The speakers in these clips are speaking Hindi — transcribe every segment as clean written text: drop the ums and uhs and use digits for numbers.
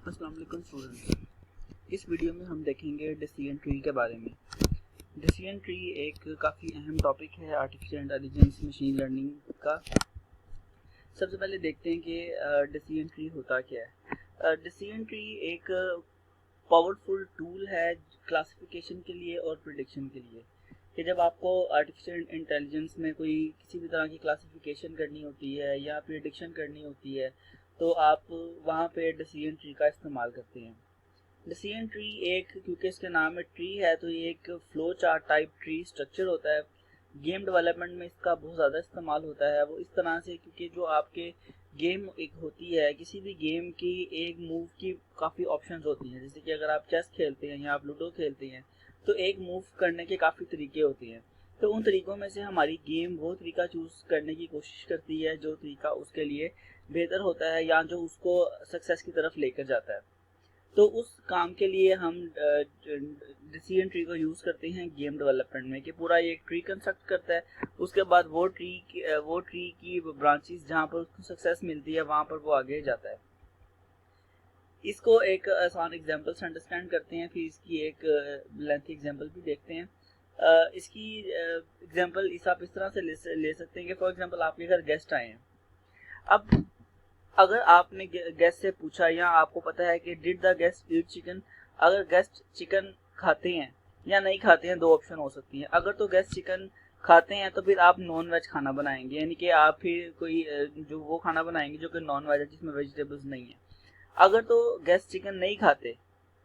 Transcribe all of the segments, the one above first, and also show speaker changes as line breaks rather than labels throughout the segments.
अस्सलाम वालेकुम स्टूडेंट्स। इस वीडियो में हम देखेंगे डिसीजन ट्री के बारे में। डिसीजन ट्री एक काफ़ी अहम टॉपिक है आर्टिफिशियल इंटेलिजेंस मशीन लर्निंग का। सबसे पहले देखते हैं कि डिसीजन ट्री होता क्या है। डिसीजन ट्री एक पावरफुल टूल है क्लासिफिकेशन के लिए और प्रिडिक्शन के लिए, कि जब आपको आर्टिफिशियल इंटेलिजेंस में कोई किसी भी तरह की क्लासिफिकेशन करनी होती है या प्रिडिक्शन करनी होती है तो आप वहाँ पे डिसीजन ट्री का इस्तेमाल करते हैं। डिसीजन ट्री एक, क्योंकि इसके नाम में ट्री है, तो ये एक flow chart type tree structure होता है। गेम डेवलपमेंट में इसका बहुत ज़्यादा इस्तेमाल होता है। वो इस तरह से, क्योंकि जो आपके गेम एक होती है, किसी भी गेम की एक मूव की काफ़ी ऑप्शंस होती हैं। जैसे कि अगर आप चेस खेलते हैं या आप लूडो खेलते हैं तो एक मूव करने के काफ़ी तरीके होते हैं। तो उन तरीक़ों में से हमारी गेम वो तरीका चूज़ करने की कोशिश करती है जो तरीका उसके लिए बेहतर होता है या जो उसको सक्सेस की तरफ लेकर जाता है। तो उस काम के लिए हम डिसीजन ट्री को यूज़ करते हैं गेम डेवलपमेंट में, कि पूरा ये ट्री कंस्ट्रक्ट करता है। उसके बाद वो ट्री की ब्रांचेस जहाँ पर उसको सक्सेस मिलती है वहाँ पर वो आगे जाता है। इसको एक आसान एग्जांपल से अंडरस्टैंड करते हैं, फिर इसकी एक लेंथी एग्जांपल भी देखते हैं। इसकी एग्जांपल आप इस तरह से ले सकते हैं कि फॉर एग्जांपल आपके घर गेस्ट आए हैं। अब अगर आपने गेस्ट से पूछा या आपको पता है कि did the guest eat chicken, अगर गेस्ट चिकन खाते हैं या नहीं खाते हैं, दो ऑप्शन हो सकती हैं। अगर तो गेस्ट चिकन खाते हैं तो फिर आप नॉन वेज खाना बनाएंगे, यानी कि आप फिर कोई जो वो खाना बनाएंगे जो कि नॉन वेज है, जिसमें वेजिटेबल्स नहीं है। अगर तो गेस्ट चिकन नहीं खाते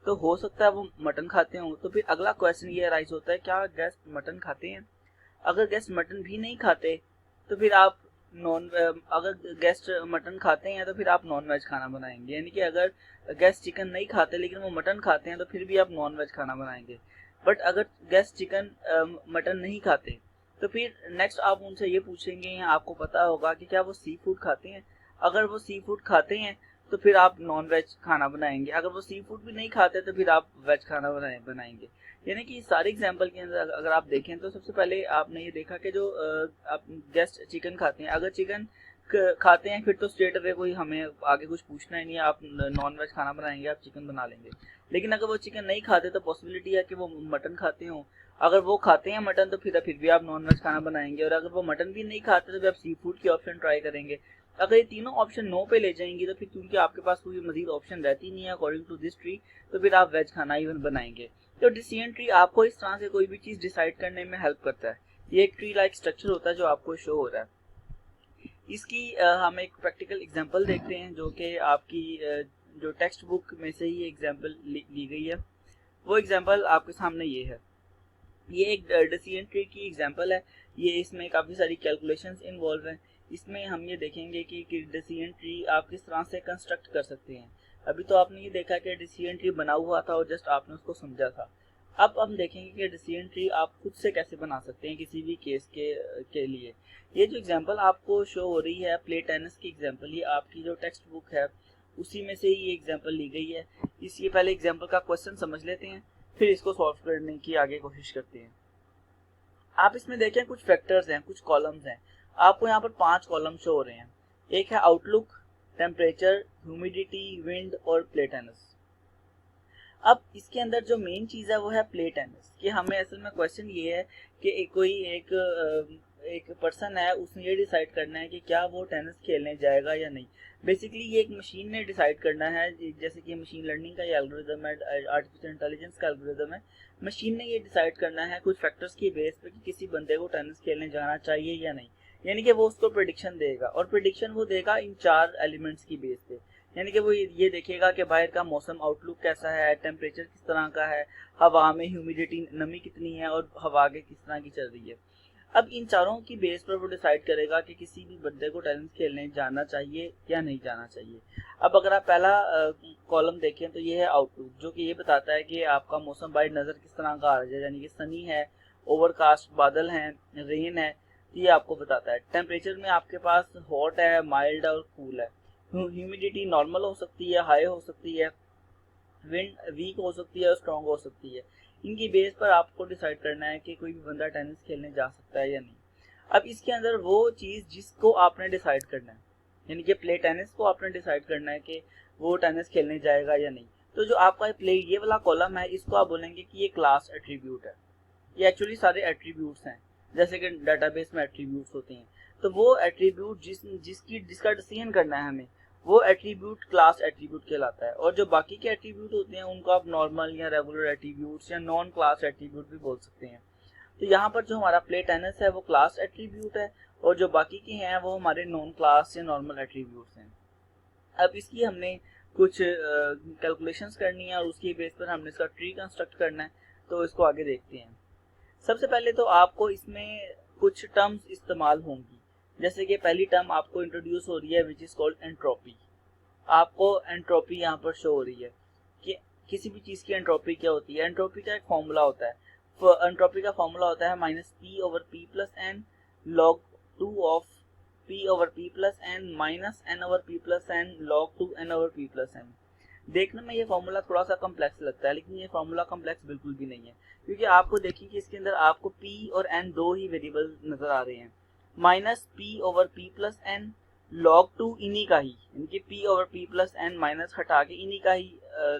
तो हो सकता है वो मटन खाते हों। तो फिर अगला क्वेश्चन ये राइज होता है, क्या गेस्ट मटन खाते हैं? अगर गेस्ट मटन भी नहीं खाते तो फिर आप अगर गेस्ट मटन खाते हैं तो फिर आप नॉन वेज खाना बनाएंगे, यानी कि अगर गेस्ट चिकन नहीं खाते लेकिन वो मटन खाते हैं तो फिर भी आप नॉन वेज खाना बनाएंगे। बट अगर गेस्ट चिकन मटन नहीं खाते तो फिर नेक्स्ट आप उनसे ये पूछेंगे या आपको पता होगा कि क्या वो सी फूड खाते हैं। अगर वो सी फूड खाते हैं तो फिर आप नॉन वेज खाना बनाएंगे। अगर वो सी फूड भी नहीं खाते तो फिर आप वेज खाना बनाएंगे। यानी कि सारे एग्जाम्पल के अंदर अगर आप देखें तो सबसे पहले आपने ये देखा कि जो आप गेस्ट चिकन खाते हैं, अगर चिकन खाते हैं फिर तो स्ट्रेट अवे कोई हमें आगे कुछ पूछना ही नहीं है, आप नॉन वेज खाना बनाएंगे, आप चिकन बना लेंगे। लेकिन अगर वो चिकन नहीं खाते तो पॉसिबिलिटी है कि वो मटन खाते हों। अगर वो खाते हैं मटन तो फिर भी आप नॉन वेज खाना बनाएंगे, और अगर वो मटन भी नहीं खाते तो फिर आप सी फूड की ऑप्शन ट्राई करेंगे। अगर ये तीनों ऑप्शन नो पे ले जाएंगी तो फिर क्योंकि आपके पास कोई मजीद ऑप्शन रहती नहीं है अकॉर्डिंग टू दिस ट्री, तो फिर आप वेज खाना ही बनाएंगे। तो डिसीजन ट्री आपको इस तरह से कोई भी चीज़ डिसाइड करने में हेल्प करता है। ये एक ट्री लाइक स्ट्रक्चर होता है जो आपको शो हो रहा है। इसकी हम एक प्रैक्टिकल एग्जांपल देखते हैं जो कि आपकी जो टेक्स्ट बुक में से ही एग्जांपल ली गई है। वो एग्जांपल आपके सामने ये है। ये एक डिसीजन ट्री की एग्जांपल है। ये इसमें काफ़ी सारी कैलकुलेशंस इन्वॉल्व हैं। इसमें हम ये देखेंगे कि डिसीजन ट्री आप किस तरह से कंस्ट्रक्ट कर सकते हैं। अभी तो आपने ये देखा कि डिसीजन ट्री बना हुआ था और जस्ट आपने उसको समझा था। अब हम देखेंगे कि डिसीजन ट्री आप खुद से कैसे बना सकते हैं किसी भी केस के लिए। ये जो एग्जांपल आपको शो हो रही है प्ले टेनिस की एग्जांपल, ये आपकी जो टेक्स्ट बुक है उसी में से ही ये एग्जांपल ली गई है। इसके पहले एग्जांपल का क्वेश्चन समझ लेते हैं, फिर इसको सॉल्व करने की आगे कोशिश करते हैं। आप इसमें देखें कुछ फैक्टर्स हैं, कुछ कॉलम्स हैं। आपको यहाँ पर 5 कॉलम शो हो रहे हैं। एक है आउटलुक, टेम्परेचर, ह्यूमिडिटी, विंड और प्ले टेनिस। अब इसके अंदर जो मेन चीज़ है वो है प्ले टेनिस। कि हमें असल में क्वेश्चन ये है कि कोई एक पर्सन है, उसने ये डिसाइड करना है कि क्या वो टेनिस खेलने जाएगा या नहीं। बेसिकली ये एक मशीन ने डिसाइड करना है, जैसे कि मशीन लर्निंग का ये एल्गोरिदम है, आर्टिफिशियल इंटेलिजेंस का एल्गोरिदम है। मशीन ने ये डिसाइड करना है कुछ फैक्टर्स की बेस पे कि किसी बंदे को टेनिस खेलने जाना चाहिए या नहीं। यानी कि वो उसको प्रेडिक्शन देगा, और प्रेडिक्शन वो देगा इन 4 एलिमेंट्स की बेस पे। यानी कि वो ये देखेगा कि बाहर का मौसम आउटलुक कैसा है, टेम्परेचर किस तरह का है, हवा में ह्यूमिडिटी नमी कितनी है और हवा आगे किस तरह की चल रही है। अब इन चारों की बेस पर वो डिसाइड करेगा कि किसी भी बंदे को टेनिस खेलने जाना चाहिए या नहीं जाना चाहिए। अब अगर आप पहला कॉलम देखें तो ये है आउटलुक, जो कि ये बताता है कि आपका मौसम बाहर नज़र किस तरह का आ रहा है, यानी कि सनी है, ओवरकास्ट बादल हैं, रेन है, ये आपको बताता है। टेम्परेचर में आपके पास हॉट है, माइल्ड है और कूल है। ह्यूमिडिटी नॉर्मल हो सकती है, हाई हो सकती है, विंड वीक हो सकती है और स्ट्रॉन्ग हो सकती है। इनकी बेस पर आपको डिसाइड करना है कि कोई भी बंदा टेनिस खेलने जा सकता है या नहीं। अब इसके अंदर वो चीज़ जिसको आपने डिसाइड करना है, यानी कि प्ले टेनिस को आपने डिसाइड करना है कि वो टेनिस खेलने जाएगा या नहीं। तो जो आपका प्ले ये वाला कॉलम है इसको आप बोलेंगे कि ये क्लास एट्रीब्यूट है। ये एक्चुअली सारे एट्रीब्यूट्स हैं, जैसे कि डाटाबेस में एट्रीब्यूट्स होते हैं। तो वो एट्रीब्यूट जिसका डिसीजन करना है हमें, वो एट्रीब्यूट क्लास एट्रीब्यूट कहलाता है। और जो बाकी के एट्रीब्यूट होते हैं उनको आप नॉर्मल या रेगुलर एट्रीब्यूट्स या नॉन क्लास एट्रीब्यूट भी बोल सकते हैं। तो यहाँ पर जो हमारा प्ले टेनिस है वो क्लास एट्रीब्यूट है, और जो बाकी के हैं वो हमारे नॉन क्लास या नॉर्मल एट्रीब्यूट्स हैं। अब इसकी हमने कुछ कैलकुलेशंस करनी है और उसकी बेस पर हमने इसका ट्री कंस्ट्रक्ट करना है। तो इसको आगे देखते हैं। सबसे पहले तो आपको इसमें कुछ टर्म्स इस्तेमाल होंगी, जैसे कि पहली टर्म आपको इंट्रोड्यूस हो रही है विच इज़ कॉल्ड एंट्रोपी। आपको एंट्रोपी यहाँ पर शो हो रही है कि किसी भी चीज़ की एंट्रोपी क्या होती है। एंट्रोपी का एक फॉर्मूला होता है, एंट्रोपी का फॉर्मूला होता है -P/P+n log 2 of P/P+n -n/P+n log 2 n/P+n। देखने में ये फॉर्मूला थोड़ा सा कम्प्लेक्स लगता है, लेकिन ये फॉर्मूला कम्प्लेक्स बिल्कुल भी नहीं है, क्योंकि आपको देखिए कि इसके अंदर आपको P और N दो ही वेरिएबल नजर आ रहे हैं। -P/P+n log 2 इन्हीं का ही, यानी कि P/P+n माइनस हटा के इन्हीं का ही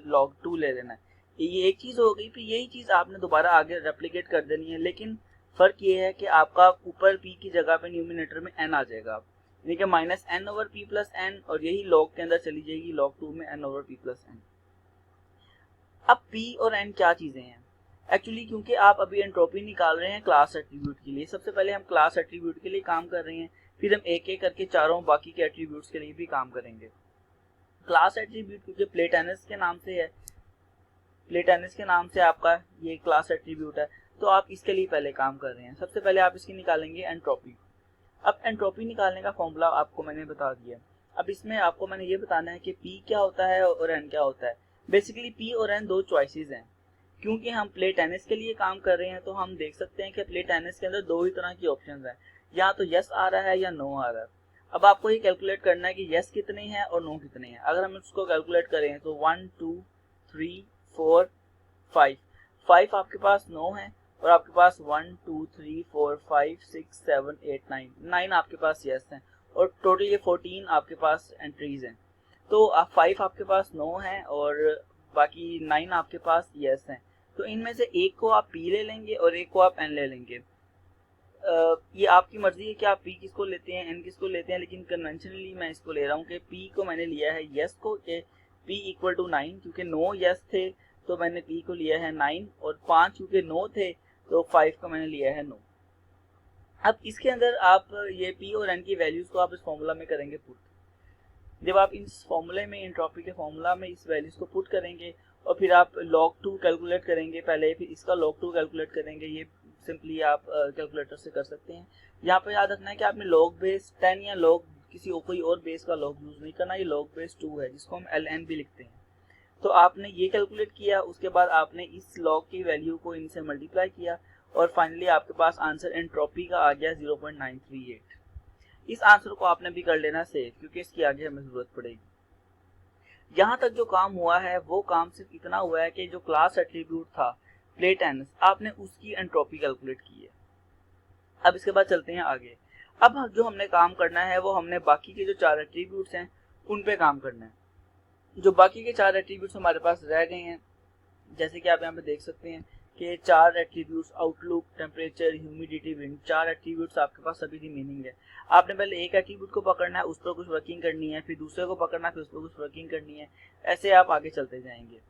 log 2 ले लेना है। ये एक चीज हो गई, फिर यही चीज आपने दोबारा आगे रेप्लिकेट कर देनी है, लेकिन फर्क ये है कि आपका ऊपर P की जगह पे न्यूमिनेटर में N आ जाएगा, यानी कि -n/P+n, और यही log के अंदर चली जाएगी log 2 में n/P+n। अब P और N क्या चीजें हैं एक्चुअली, क्योंकि आप अभी एंट्रोपी निकाल रहे हैं क्लास एट्रीब्यूट के लिए। सबसे पहले हम क्लास एट्रीब्यूट के लिए काम कर रहे हैं, फिर हम एक एक करके चारों बाकी के एट्रीब्यूट्स के लिए भी काम करेंगे। क्लास एट्रीब्यूट क्योंकि प्ले टेनिस के नाम से है, प्ले टेनिस के नाम से आपका ये क्लास एट्रीब्यूट है, तो आप इसके लिए पहले काम कर रहे हैं। सबसे पहले आप इसकी निकालेंगे एंट्रोपी। अब एंट्रोपी निकालने का फॉर्मूला आपको मैंने बता दिया। अब इसमें आपको मैंने ये बताना है कि P क्या होता है और N क्या होता है। बेसिकली P और N दो चॉइसेस हैं। क्योंकि हम प्ले टेनिस के लिए काम कर रहे हैं तो हम देख सकते हैं कि प्ले टेनिस के अंदर दो ही तरह की ऑप्शंस हैं, या तो यस आ रहा है या नो आ रहा है। अब आपको ये कैलकुलेट करना है कि यस कितने हैं और नो कितने हैं। अगर हम इसको कैलकुलेट करें तो 1 2 3 4 5 5 आपके पास नो है, और आपके पास 1 2 3 4 5 6 7 8 9 9 आपके पास यस हैं, और टोटल ये 14 आपके पास एंट्रीज हैं। तो 5 आपके पास नो है और बाकी 9 आपके पास यस हैं। तो इनमें से एक को आप P ले लेंगे और एक को आप N ले लेंगे। ये आपकी मर्जी है कि आप P किसको लेते हैं N किसको लेते हैं, लेकिन कन्वेंशनली मैं इसको ले रहा हूँ कि P को मैंने लिया है यस को, कि P इक्वल टू 9, क्योंकि नो यस थे तो मैंने P को लिया है 9, और 5 क्योंकि नो थे तो 5 को मैंने लिया है नो। अब इसके अंदर आप ये P और N की वैल्यूज को आप इस फॉर्मूला में करेंगे पुट। जब आप इस फॉर्मूले में एंट्रोपी के फॉर्मूला में इस वैल्यूज को पुट करेंगे और फिर आप log 2 कैलकुलेट करेंगे पहले, फिर इसका log 2 कैलकुलेट करेंगे, ये सिंपली आप कैलकुलेटर से कर सकते हैं। यहाँ पे याद रखना है कि आपने log बेस 10 या log किसी कोई और बेस का log यूज नहीं करना, ये log बेस 2 है जिसको हम ln भी लिखते हैं। तो आपने ये कैलकुलेट किया, उसके बाद आपने इस log की वैल्यू को इनसे मल्टीप्लाई किया, और फाइनली आपके पास आंसर एंट्रोपी का आ गया 0.938। इस आंसर को आपने भी कर लेना सेव, क्योंकि इसकी आगे हमें जरूरत पड़ेगी। यहाँ तक जो काम हुआ है वो काम सिर्फ इतना हुआ है कि जो क्लास एट्रीब्यूट था प्ले टेनिस, आपने उसकी एंट्रोपी कैलकुलेट की है। अब इसके बाद चलते हैं आगे। अब जो हमने काम करना है वो हमने बाकी के जो 4 एट्रीब्यूट्स हैं उन पे काम करना है। जो बाकी के 4 एट्रीब्यूट्स हमारे पास रह गए हैं, जैसे कि आप यहाँ पे देख सकते हैं कि 4 attributes outlook, temperature, humidity, wind, 4 attributes आपके पास सभी रीमेनिंग है। आपने पहले एक एट्रीब्यूट को पकड़ना है, उस पर कुछ वर्किंग करनी है, फिर दूसरे को पकड़ना है, फिर उस पर कुछ वर्किंग करनी है, ऐसे आप आगे चलते जाएंगे।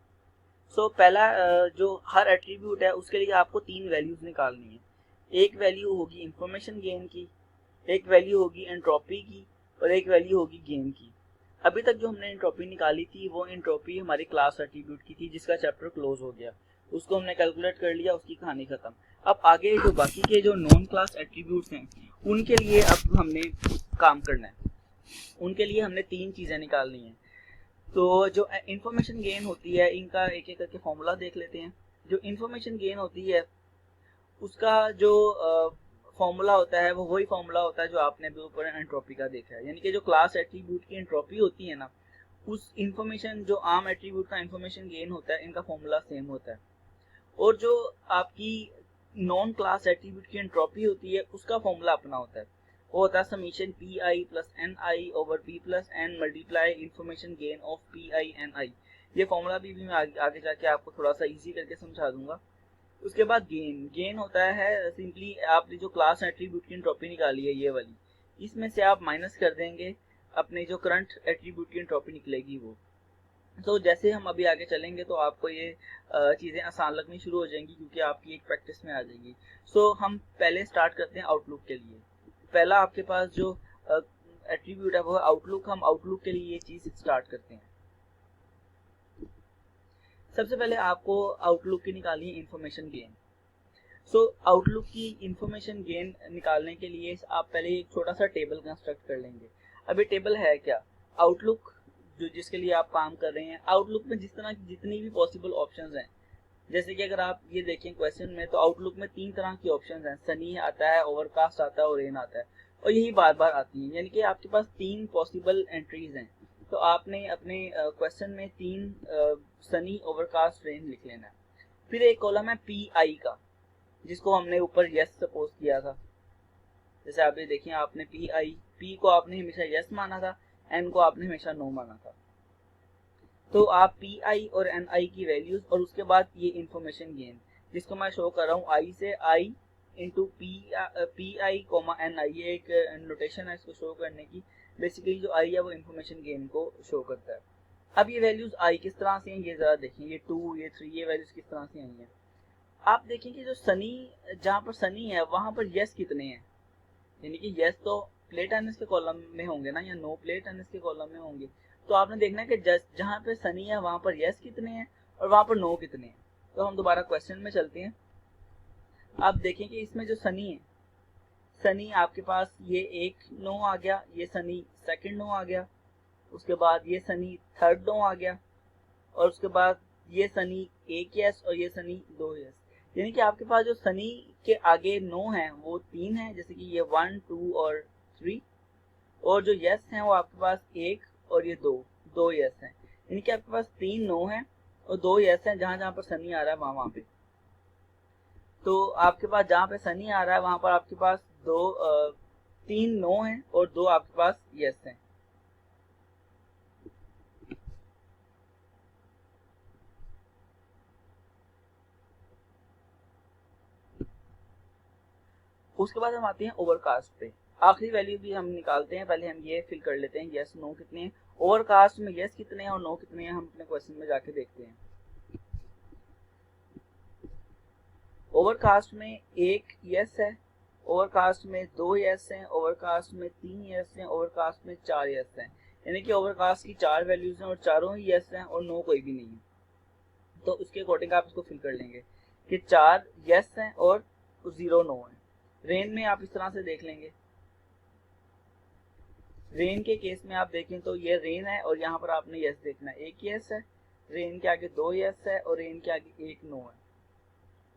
सो पहला जो हर एट्रीब्यूट है उसके लिए आपको 3 वैल्यूज निकालनी है। एक वैल्यू होगी इंफॉर्मेशन गेन की, एक वैल्यू होगी एंट्रोपी की, और एक वैल्यू होगी गेन की। अभी तक जो हमने एंट्रोपी निकाली थी वो एंट्रोपी हमारी क्लास एट्रीब्यूट की थी, जिसका चैप्टर क्लोज हो गया, उसको हमने कैलकुलेट कर लिया, उसकी कहानी खत्म। अब आगे जो बाकी के जो नॉन क्लास एट्रीब्यूट्स हैं उनके लिए अब हमने काम करना है। उनके लिए हमने 3 चीजें निकालनी है। तो जो इंफॉर्मेशन गेन होती है, इनका एक एक करके फॉर्मूला देख लेते हैं। जो इंफॉर्मेशन गेन होती है उसका जो फॉर्मूला होता है वो वही फॉर्मूला होता है जो आपने भी ऊपर एंट्रोपी का देखा है, यानी कि जो क्लास एट्रीब्यूट की एंट्रोपी होती है ना, उस इंफॉर्मेशन जो आम एट्रीब्यूट का इंफॉर्मेशन गेन होता है, इनका फॉर्मूला सेम होता है। और जो आपकी नॉन क्लास एट्रीब्यूट की एंट्रोपी होती है उसका फॉर्मूला अपना होता है। वो होता है summation P I plus N I over P plus N multiply information gain of P I N I. ये फॉर्मूला भी मैं आगे जाके आपको थोड़ा सा इजी करके समझा दूंगा। उसके बाद गेन होता है सिंपली आपने जो क्लास एट्रीब्यूट की एंट्रोपी निकाली है ये वाली, इसमें से आप माइनस कर देंगे अपने जो करंट एट्रीब्यूट की एंट्रोपी निकलेगी वो। तो जैसे हम अभी आगे चलेंगे तो आपको ये चीज़ें आसान लगनी शुरू हो जाएंगी क्योंकि आपकी एक प्रैक्टिस में आ जाएगी। सो हम पहले स्टार्ट करते हैं आउटलुक के लिए। पहला आपके पास जो एट्रीब्यूट है वो है आउटलुक। हम आउटलुक के लिए ये चीज़ स्टार्ट करते हैं। सबसे पहले आपको आउटलुक की निकालनी है इंफॉर्मेशन गेन। सो आउटलुक की इंफॉर्मेशन गेन निकालने के लिए आप पहले एक छोटा सा टेबल कंस्ट्रक्ट कर लेंगे। अब ये टेबल है क्या? आउटलुक जो जिसके लिए आप काम कर रहे हैं, आउटलुक में जिस तरह की जितनी भी पॉसिबल ऑप्शंस हैं, जैसे कि अगर आप ये देखें क्वेश्चन में तो आउटलुक में 3 तरह की ऑप्शंस हैं, सनी आता है, ओवरकास्ट आता है और रेन आता है, और यही बार बार आती हैं, यानी कि आपके पास 3 पॉसिबल एंट्रीज हैं। तो आपने अपने क्वेश्चन में 3 सनी, ओवरकास्ट, रेन लिख लेना है। फिर एक कॉलम है पी आई का, जिसको हमने ऊपर यस सपोज किया था। जैसे आप ये देखिए, आपने पी को आपने हमेशा यस माना था, एन को आपने हमेशा नो माना था। तो आप पी आई और एन आई की वैल्यूज और उसके बाद ये इंफॉर्मेशन गेन, जिसको मैं शो कर रहा हूँ आई से I into P I comma N I, ये एक नोटेशन है इसको शो करने की। बेसिकली जो आई है वो इंफॉर्मेशन गेन को शो करता है। अब ये वैल्यूज आई किस तरह से हैं ये जरा देखें, ये 2 ये 3 ये वैल्यूज किस तरह से आई हैं। आप देखें कि जो सनी, जहाँ पर सनी है वहां पर यस कितने हैं, यानी कि यस तो प्लेट एनएस के कॉलम में होंगे ना, या नो प्लेट एनएस के कॉलम में होंगे। तो आपने देखना है कि जहाँ पे सनी है वहां पर यस कितने हैं और वहां पर नो कितने हैं। तो हम दोबारा क्वेश्चन में चलते हैं। आप देखें कि इसमें जो सनी है, सनी आपके पास ये एक नो आ गया, ये सनी सेकंड नो आ गया, उसके बाद ये सनी थर्ड नो आ गया, और उसके बाद ये सनी एक यस और ये सनी 2 यस। यानी कि आपके पास जो सनी के आगे नो है वो 3 है, जैसे कि ये 1 2 और 3, और जो यस हैं वो आपके पास 1 और ये 2 यस हैं। यानी कि आपके पास 3 नो हैं और 2 यस हैं, जहां जहां पर सनी आ रहा है वहां पे। तो आपके पास जहां पे सनी आ रहा है वहां पर आपके पास 3 नो हैं और 2 आपके पास यस हैं। उसके बाद हम आते हैं ओवरकास्ट पे। आखिरी वैल्यू भी हम निकालते हैं, पहले हम ये फिल कर लेते हैं यस नो कितने हैं, ओवरकास्ट में यस कितने हैं और नो कितने हैं, हम अपने क्वेश्चन में जाके देखते हैं। ओवरकास्ट में 1 यस है, ओवरकास्ट में 2 यस हैं, ओवरकास्ट में 3 यस हैं, ओवरकास्ट में 4 यस हैं। यानी कि ओवरकास्ट की 4 वैल्यूज हैं और चारों ही यस हैं और नो कोई भी नहीं है। तो उसके अकॉर्डिंग आप इसको फिल कर लेंगे कि 4 यस हैं और 0 नो है। रेन में आप इस तरह से देख लेंगे। रेन के केस में आप देखें तो ये रेन है और यहाँ पर आपने यस देखना है, 1 यस है, रेन के आगे 2 यस है और रेन के आगे 1 नो है।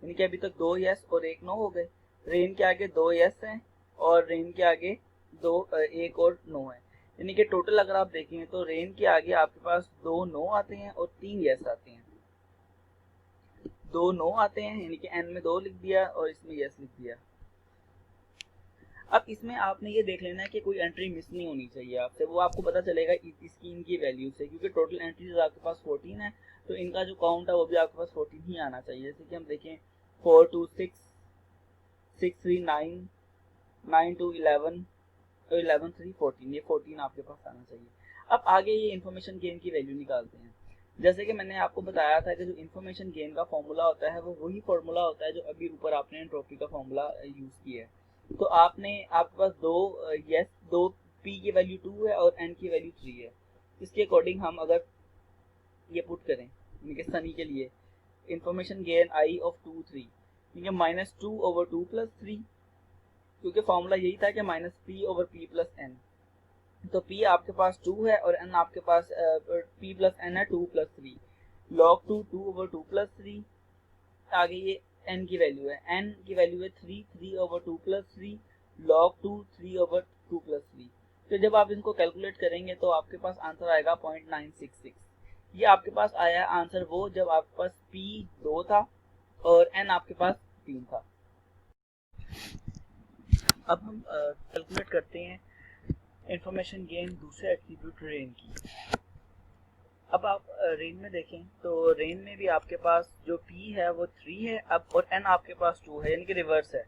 यानी कि अभी तक 2 यस और 1 नो हो गए। रेन के आगे 2 यस है और रेन के आगे 1 और नो है। यानी कि टोटल अगर आप देखें तो रेन के आगे आपके पास 2 नो आते हैं और 3 यस आते हैं। 2 नो आते हैं, यानी कि एन में 2 लिख दिया और इसमें यस लिख दिया। अब इसमें आपने ये देख लेना है कि कोई एंट्री मिस नहीं होनी चाहिए आपसे, वो आपको पता चलेगा इसकी इनकी वैल्यू से, क्योंकि टोटल एंट्रीज आपके पास 14 है, तो इनका जो काउंट है वो भी आपके पास 14 ही आना चाहिए। जैसे कि हम देखें 4 2 6 6 3 9 9 2 11 और 11 3 14, ये 14 आपके पास आना चाहिए। अब आगे ये इन्फॉर्मेशन गेन की वैल्यू निकालते हैं। जैसे कि मैंने आपको बताया था कि जो इन्फॉर्मेशन गेन का फॉर्मूला होता है वो वही फॉर्मूला होता है जो अभी ऊपर आपने एंट्रोपी का फॉर्मूला यूज किया है। तो आपके पास 2 पी की वैल्यू 2 है और एन की वैल्यू 3 है। इसके अकॉर्डिंग हम अगर ये पुट करें यानी सनी के लिए इंफॉर्मेशन गेन आई ऑफ 2 3, ठीक है, -2/2 + 3, क्योंकि फॉर्मूला यही था कि -p ओवर p + n। तो p आपके पास 2 है और n आपके पास p + n है 2 + 3, log 2/2 + 3। आगे ये n की वैल्यू है, n की वैल्यू है 3/2 + 3, log 3/2 + 3। तो जब आप इनको कैलकुलेट करेंगे तो आपके पास आंसर आएगा 0.966। ये आपके पास आया आंसर वो जब आपके पास p 2 था और n आपके पास 3 था। अब हम कैलकुलेट करते हैं इंफॉर्मेशन गेन दूसरे एट्रीब्यूट रेन की। अब आप रेन में देखें तो रेन में भी आपके पास जो p है वो 3 है अब, और n आपके पास 2 है, यानी कि रिवर्स है।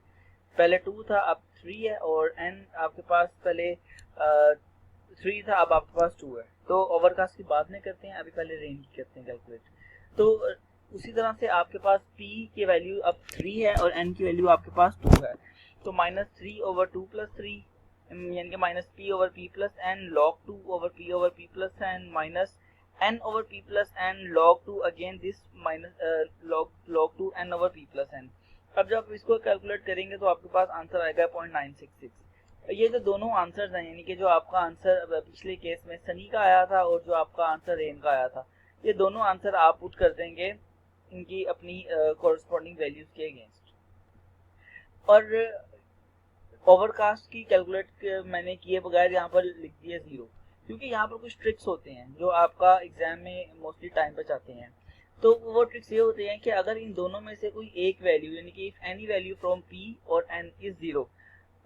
पहले 2 था अब 3 है, और n आपके पास पहले 3 था अब आपके पास 2 है। तो ओवरकास्ट की बात नहीं करते हैं, अभी पहले रेन की करते हैं कैलकुलेट। तो उसी तरह से आपके पास p की वैल्यू अब 3 है और n की वैल्यू आपके पास 2 है। तो -3/2 + 3 यानी कि -p/p + n log 2/p/p + n minus n/p + n log 2 again this minus log 2 n/p + n। अब जब इसको कैलकुलेट करेंगे तो आपके पास आंसर आएगा 0.966। ये जो दोनों आंसर्स हैं, यानी कि जो आपका आंसर पिछले केस में सनी का आया था और जो आपका आंसर रेन का आया था, ये दोनों आंसर आप पुट कर देंगे इनकी अपनी कॉरस्पॉन्डिंग वैल्यूज के अगेंस्ट। और ओवरकास्ट की कैलकुलेट मैंने किए बगैर यहाँ पर लिख दिया 0, क्योंकि यहाँ पर कुछ ट्रिक्स होते हैं जो आपका एग्जाम में मोस्टली टाइम बचाते हैं। तो वो ट्रिक्स ये होते हैं कि अगर इन दोनों में से कोई एक वैल्यू, यानी कि if any value from p और n इज 0,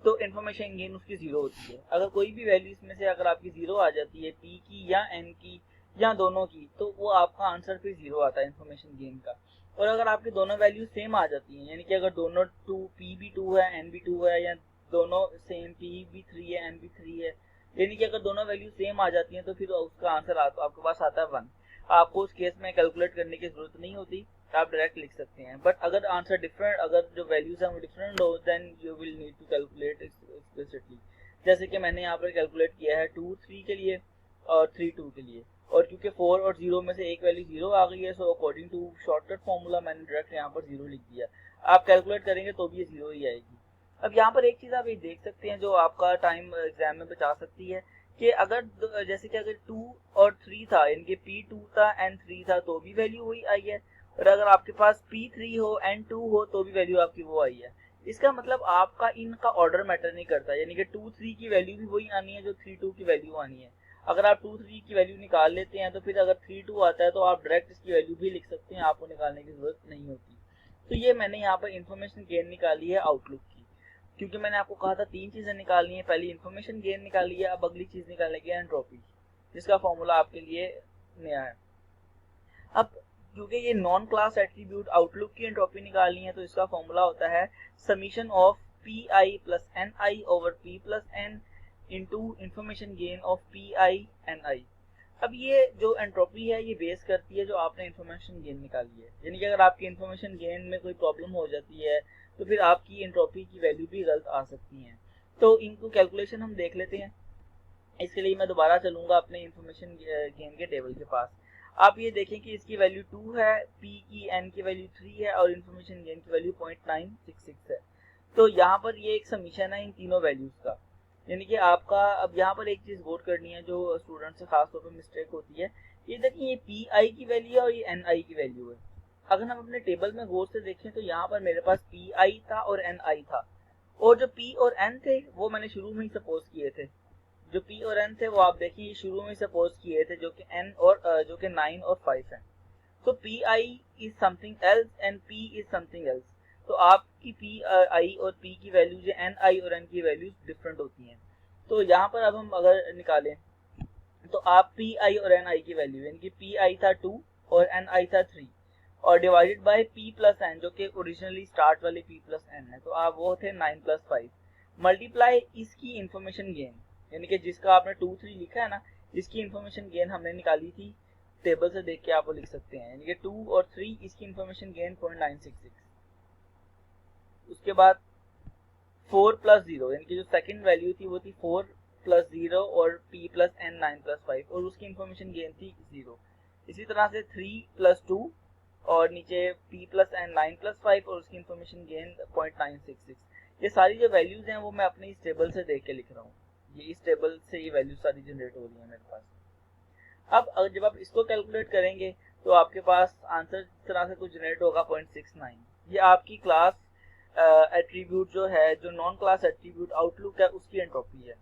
तो इन्फॉर्मेशन गेन उसकी 0 होती है। अगर कोई भी वैल्यू इसमें से अगर आपकी 0 आ जाती है, p की या n की या दोनों की, तो वो आपका आंसर फिर 0 आता है इन्फॉर्मेशन गेन का। और अगर आपकी दोनों वैल्यू सेम आ जाती हैं, यानी कि अगर दोनों 2 p भी 2 है n भी 2 है, या दोनों सेम p भी 3 है n भी 3 है, यानी कि अगर दोनों वैल्यू सेम आ जाती हैं तो फिर उसका आंसर आपके पास आता है 1। आपको उस केस में कैलकुलेट करने की जरूरत नहीं होती, आप डायरेक्ट लिख सकते हैं। बट अगर आंसर डिफरेंट, अगर जो वैल्यूज हैं वो डिफरेंट हो, then you will need to calculate explicitly. जैसे कि मैंने यहाँ पर कैलकुलेट किया है 2 3 के लिए और 3 2 के लिए, और क्योंकि 4 और 0 में से एक वैल्यू 0 आ गई है, so according to shortcut formula मैंने डायरेक्ट यहाँ पर 0 लिख दिया। आप कैलकुलेट करेंगे तो भी ये 0 ही आएगी। अब यहाँ पर एक चीज़ आप ये देख सकते हैं जो आपका टाइम एग्जाम में बचा सकती है, कि अगर जैसे कि अगर 2 और 3 था, यानी कि p2 था n 3 था, तो भी वैल्यू वही आई है। और अगर आपके पास p3 हो n 2 हो तो भी वैल्यू आपकी वो आई है। इसका मतलब आपका इनका ऑर्डर मैटर नहीं करता, यानी कि 2 3 की वैल्यू भी वही आनी है जो 3 2 की वैल्यू आनी है। अगर आप 2 3 की वैल्यू निकाल लेते हैं तो फिर अगर 3 2 आता है तो आप डायरेक्ट इसकी वैल्यू भी लिख सकते हैं, आपको निकालने की जरूरत नहीं होती। तो ये मैंने यहाँ पर इंफॉर्मेशन गेन निकाली है आउटलुक की, क्योंकि मैंने आपको कहा था 3 चीजें निकालनी है। पहली इंफॉर्मेशन गेन निकाली है, अब अगली चीज निकालेंगे एंट्रोपी, जिसका फॉर्मूला आपके लिए नया है। अब क्योंकि ये नॉन क्लास एट्रीब्यूट आउटलुक की एंट्रोपी निकालनी है, तो इसका फॉर्मूला होता है summation of P I plus N I over P plus N into information gain of P I N I. अब ये जो एंट्रोपी है ये बेस करती है जो आपने इंफॉर्मेशन गेन निकाली है, यानी कि अगर आपकी इंफॉर्मेशन गेन में कोई प्रॉब्लम हो जाती है तो फिर आपकी एंट्रोपी की वैल्यू भी गलत आ सकती है। तो इनको कैलकुलेशन हम देख लेते हैं। इसके लिए मैं दोबारा चलूंगा अपने इंफॉर्मेशन गेन के टेबल के पास। आप ये देखें कि इसकी वैल्यू 2 है, p की n की वैल्यू 3 है और इंफॉर्मेशन गेन की वैल्यू 0.966 है। तो यहाँ पर ये एक समीशन है इन तीनों वैल्यूज का, यानी कि आपका अब यहाँ पर एक चीज गौर करनी है जो स्टूडेंट से खास तौर पर मिस्टेक होती है। ये देखिए ये पी आई की वैल्यू है और ये एन आई की वैल्यू है। अगर हम अपने टेबल में गौर से देखें तो यहाँ पर मेरे पास पी आई था और एन आई था, और जो पी और एन थे वो मैंने शुरू में ही सपोज किए थे। जो पी और एन थे वो आप देखिए शुरू में सपोज किए थे, जो कि एन और जो कि 9 और 5 है। तो P I is something else and P is something else. तो आपकी पी आई और पी की वैल्यूज एन आई और एन की वैल्यूज डिफरेंट होती हैं। तो यहाँ पर अब हम अगर निकालें तो आप पी आई और एन आई की वैल्यू, यानी कि पी आई था 2 और एन आई था 3, और divided by p plus N जो कि ओरिजिनली स्टार्ट वाले p प्लस एन है, तो आप वो थे 9 प्लस 5 मल्टीप्लाई इसकी इंफॉर्मेशन गेन, यानी कि जिसका आपने 2 3 लिखा है ना, इसकी इंफॉर्मेशन गेन हमने निकाली थी, टेबल से देख के आप वो लिख सकते हैं, यानी कि 2 और 3 इसकी इंफॉर्मेशन गेन 0.966। उसके बाद 4 प्लस 0, यानी कि जो सेकंड वैल्यू थी वो थी 4 प्लस 0 और p प्लस n 9 प्लस 5, और उसकी इंफॉर्मेशन गेन थी 0। इसी तरह से 3 प्लस 2 और नीचे p प्लस एन 9 प्लस 5 और उसकी इंफॉर्मेशन गेन 0.966। ये सारी जो वैल्यूज हैं वो मैं अपने इस टेबल से देख के लिख रहा हूँ, ये इस टेबल से ये वैल्यूज सारी जनरेट हो रही है मेरे पास। अब जब आप इसको कैलकुलेट करेंगे तो आपके पास आंसर इस तरह से कुछ जनरेट होगा 0.69। ये आपकी क्लास एट्रीब्यूट जो है, जो नॉन क्लास एट्रीब्यूट आउटलुक है, उसकी एंट्रोपी है।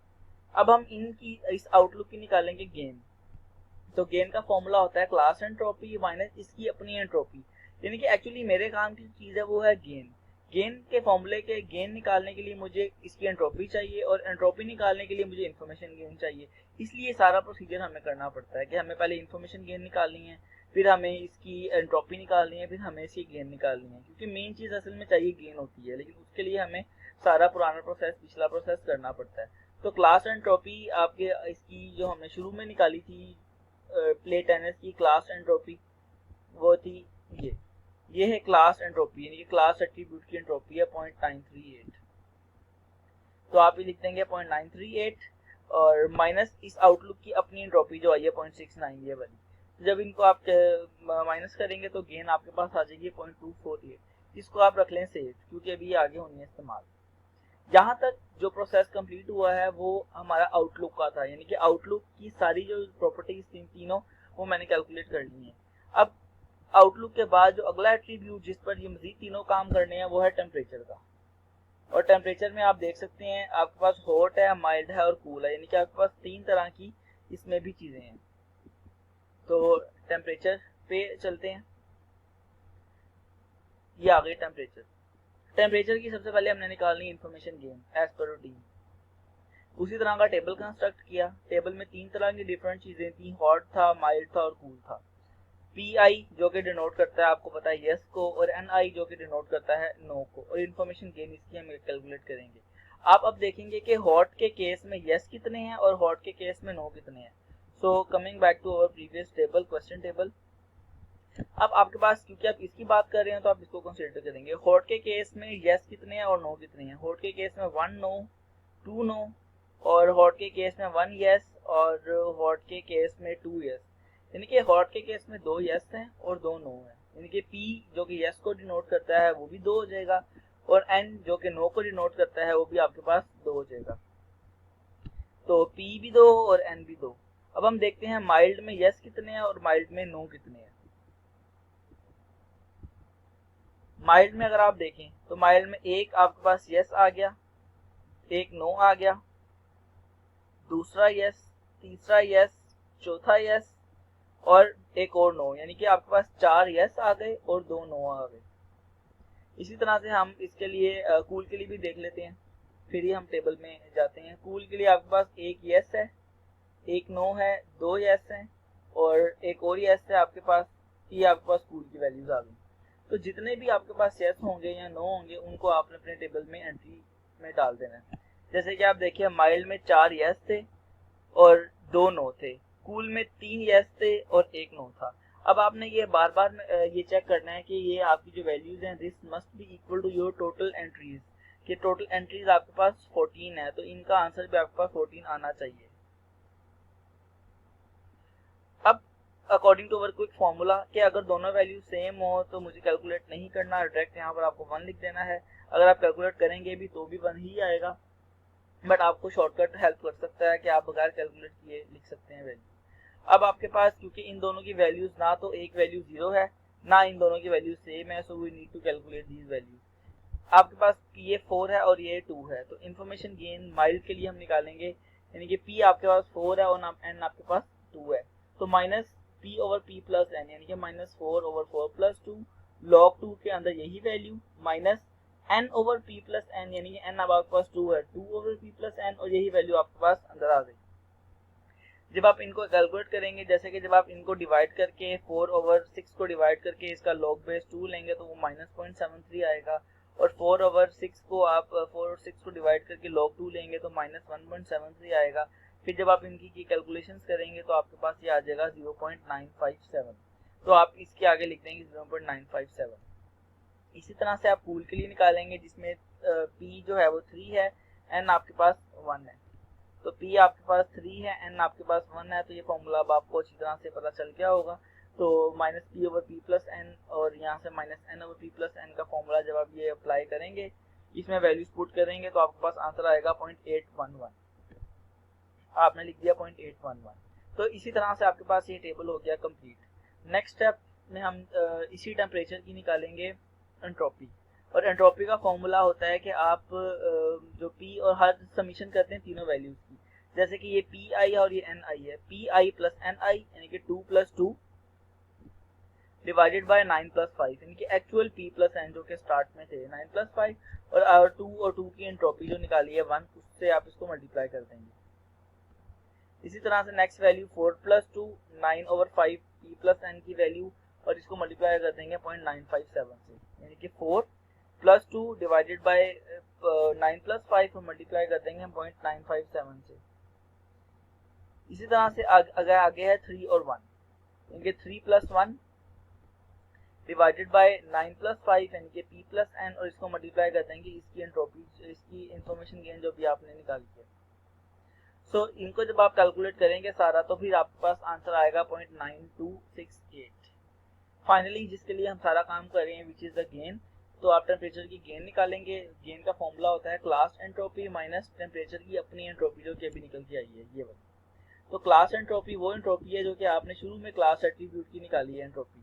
अब हम इनकी इस आउटलुक की निकालेंगे गेन। तो गेन का फॉर्मूला होता है क्लास एंट्रोपी माइनस इसकी अपनी एंट्रोपी, यानी कि एक्चुअली मेरे काम की चीज है वो है गेन, गेन के फॉर्मूले के गेन निकालने के लिए मुझे इसकी एंट्रोपी चाहिए और एंट्रोपी निकालने के लिए मुझे इन्फॉर्मेशन गेन चाहिए। इसलिए सारा प्रोसीजर हमें करना पड़ता है कि हमें पहले इन्फॉर्मेशन गेन निकालनी है, फिर हमें इसकी एंट्रोपी निकालनी है, फिर हमें इसकी गेन निकालनी है, क्योंकि मेन चीज़ असल में चाहिए गेन होती है, लेकिन उसके लिए हमें सारा पुराना प्रोसेस पिछला प्रोसेस करना पड़ता है। तो क्लास एंट्रोपी आपके इसकी जो हमने शुरू में निकाली थी प्लेट टेनिस की क्लास एंट्रोपी, वो थी ये है क्लास एंट्रोपी, यानी कि क्लास एट्रीब्यूट की एंट्रोपी है 0.938। तो आप ये लिख देंगे 0.938 और माइनस इस आउटलुक की अपनी एंट्रोपी जो आई है 0.69 ये वाली। तो जब इनको आप माइनस करेंगे तो गेन आपके पास आ जाएगी 0.248। इसको आप रख लें सेव, क्योंकि अभी ये आगे होनी है इस्तेमाल। यहाँ तक जो प्रोसेस कंप्लीट हुआ है वो हमारा आउटलुक का था, यानी कि आउटलुक की सारी जो प्रॉपर्टीज थी तीनों वो मैंने कैलकुलेट कर ली है। अब आउटलुक के बाद जो अगला एट्रीब्यूट जिस पर ये मजीद तीनों काम करने हैं वो है टेम्परेचर का। और टेम्परेचर में आप देख सकते हैं आपके पास हॉट है, माइल्ड है और कूल है, यानी कि आपके पास तीन तरह की इसमें भी चीजें हैं। तो टेम्परेचर पे चलते हैं, ये आ गई टेम्परेचर। टेम्परेचर की सबसे पहले हमने निकालनी information gain as per routine. उसी तरह का टेबल कंस्ट्रक्ट किया। टेबल में तीन तरह की डिफरेंट चीजें थी, हॉट था, माइल्ड था और कूल था। पी आई जो कि डिनोट करता है आपको पता है यस को, और एन आई जो कि डिनोट करता है नो को, और इन्फॉर्मेशन गेन इसकी हम कैलकुलेट करेंगे। आप अब देखेंगे कि हॉट के केस में यस कितने हैं और हॉट के केस में नो कितने हैं। So coming back to our previous table, question table. अब आपके पास क्योंकि आप इसकी बात कर रहे हैं तो आप इसको कंसीडर करेंगे। हॉट के केस में यस कितने हैं और नो कितने हैं। हॉट के केस में 1 नो, 2 नो, और हॉट के केस में 1 यस और हॉट के केस में 2 यस। यानी कि हॉट के केस में 2 यस हैं और 2 नो हैं, यानी कि पी जो कि यस को डिनोट करता है वो भी 2 हो जाएगा, और एन जो कि नो को डिनोट करता है वो भी आपके पास 2 हो जाएगा। तो पी भी 2 और एन भी 2। अब हम देखते हैं माइल्ड में यस कितने हैं और माइल्ड में नो कितने हैं। माइल्ड में अगर आप देखें तो माइल्ड में एक आपके पास यस आ गया, एक नो आ गया, दूसरा यस, तीसरा यस, चौथा यस और एक और नो, यानी कि आपके पास 4 यस आ गए और 2 नो आ गए। इसी तरह से हम इसके लिए कूल के लिए भी देख लेते हैं, फिर ही हम टेबल में जाते हैं। कूल के लिए आपके पास एक यस है, एक नो है, 2 यस हैं और एक और यस है आपके पास। ये आपके पास कूल की वैल्यूज आ गई। तो जितने भी आपके पास यस होंगे या नो होंगे उनको आपने अपने टेबल में एंट्री में डाल देना है। जैसे कि आप देखिए माइल्ड में 4 यस थे और 2 नो थे, कूल में 3 यस थे और 1 नो था। अब आपने ये बार बार ये चेक करना है कि ये आपकी जो वैल्यूज हैं this must be equal to your total entries, कि टोटल एंट्रीज आपके पास 14 है, तो इनका आंसर भी आपके पास 14 आना चाहिए। अब according to our quick formula कि अगर दोनों वैल्यू सेम हो तो मुझे कैलकुलेट नहीं करना, डायरेक्ट यहाँ पर आपको 1 लिख देना है। अगर आप कैलकुलेट करेंगे भी तो भी 1 ही आएगा, बट आपको शॉर्टकट हेल्प कर सकता है कि आप बगैर कैलकुलेट किए लिख सकते हैं वैल्यू। अब आपके पास क्योंकि इन दोनों की वैल्यूज ना तो एक वैल्यू 0 है ना इन दोनों की वैल्यू सेम है, so we need to calculate these values. आपके पास ये 4 है और ये 2 है, तो इन्फॉर्मेशन गेन माइल्ड के लिए हम निकालेंगे, यानी कि पी आपके पास 4 है और एन आपके पास 2 है, तो minus P over P plus N, यानी कि -4 ओवर 4 प्लस 2 log 2 के अंदर यही value minus N over P plus N, यानी कि एन अब आपके पास 2 है, 2 ओवर पी प्लस एन, और यही वैल्यू आपके पास अंदर आ गई। जब आप इनको कैलकुलेट करेंगे, जैसे कि जब आप इनको डिवाइड करके 4 ओवर 6 को डिवाइड करके इसका log बेस 2 लेंगे तो वो -0.73 आएगा, और 4 ओवर 6 को आप 4 और 6 को डिवाइड करके log 2 लेंगे तो -1.73 आएगा। फिर जब आप इनकी की कैलकुलेशंस करेंगे तो आपके पास ये आ जाएगा 0.957, तो आप इसके आगे लिख देंगे 0.957। इसी तरह से आप कूल के लिए निकालेंगे जिसमें P जो है वो 3 है, N आपके पास 1 है, तो P आपके पास 3 है, N आपके पास 1 है, तो ये फॉर्मूला अब आपको अच्छी तरह से पता चल गया होगा। तो -P over P plus N और यहाँ से -N over P plus N का फॉर्मूला जब आप ये अप्लाई करेंगे, इसमें वैल्यूज पुट करेंगे तो आपके पास आंसर आएगा 0.811। आपने लिख दिया 0.811। तो इसी तरह से आपके पास ये टेबल हो गया कंप्लीट। नेक्स्ट स्टेप में हम इसी टेम्परेचर की निकालेंगे एंट्रोपी, और एंट्रोपी का फॉर्मूला होता है कि आप जो पी और हर समीशन करते हैं तीनों वैल्यूज की, जैसे कि ये पी आई है और ये एन आई है, पी आई प्लस एन आई यानी कि 2 + 2 डिवाइडेड बाय 9 प्लस 5, यानी कि एक्चुअल p प्लस n जो कि स्टार्ट में थे 9 प्लस 5 और 2 की एंट्रोपी जो निकाली है 1, उससे आप इसको मल्टीप्लाई कर देंगे। इसी तरह से next value 4 plus 2 9/5 p plus n की वैल्यू, और इसको मल्टीप्लाई कर देंगे 0.957 से, यानी कि 4 प्लस 2 डिवाइडेड बाय 9 प्लस 5 और मल्टीप्लाई कर देंगे 0.957 से। इसी तरह से अगर आगे है 3 और 1, यानी कि 3 प्लस 1 डिवाइडेड बाय 9 प्लस 5 यानी कि p प्लस n, और इसको मल्टीप्लाई कर देंगे इसकी एंट्रोपी, इसकी इंफॉर्मेशन गेन जो भी आपने निकाली है। सो इनको जब आप कैलकुलेट करेंगे सारा, तो फिर आपके पास आंसर आएगा 0.9268। फाइनली जिसके लिए हम सारा काम कर रहे हैं विच इज द गेन, तो आप टेम्परेचर की गेन निकालेंगे। गेन का फॉर्मूला होता है क्लास एंट्रोपी माइनस टेम्परेचर की अपनी एंट्रोपी जो कि अभी निकल के आई है, ये वाली। तो क्लास एंट्रोपी वो एंट्रोपी है जो कि आपने शुरू में क्लास एट्रीब्यूट की निकाली है एंट्रोपी,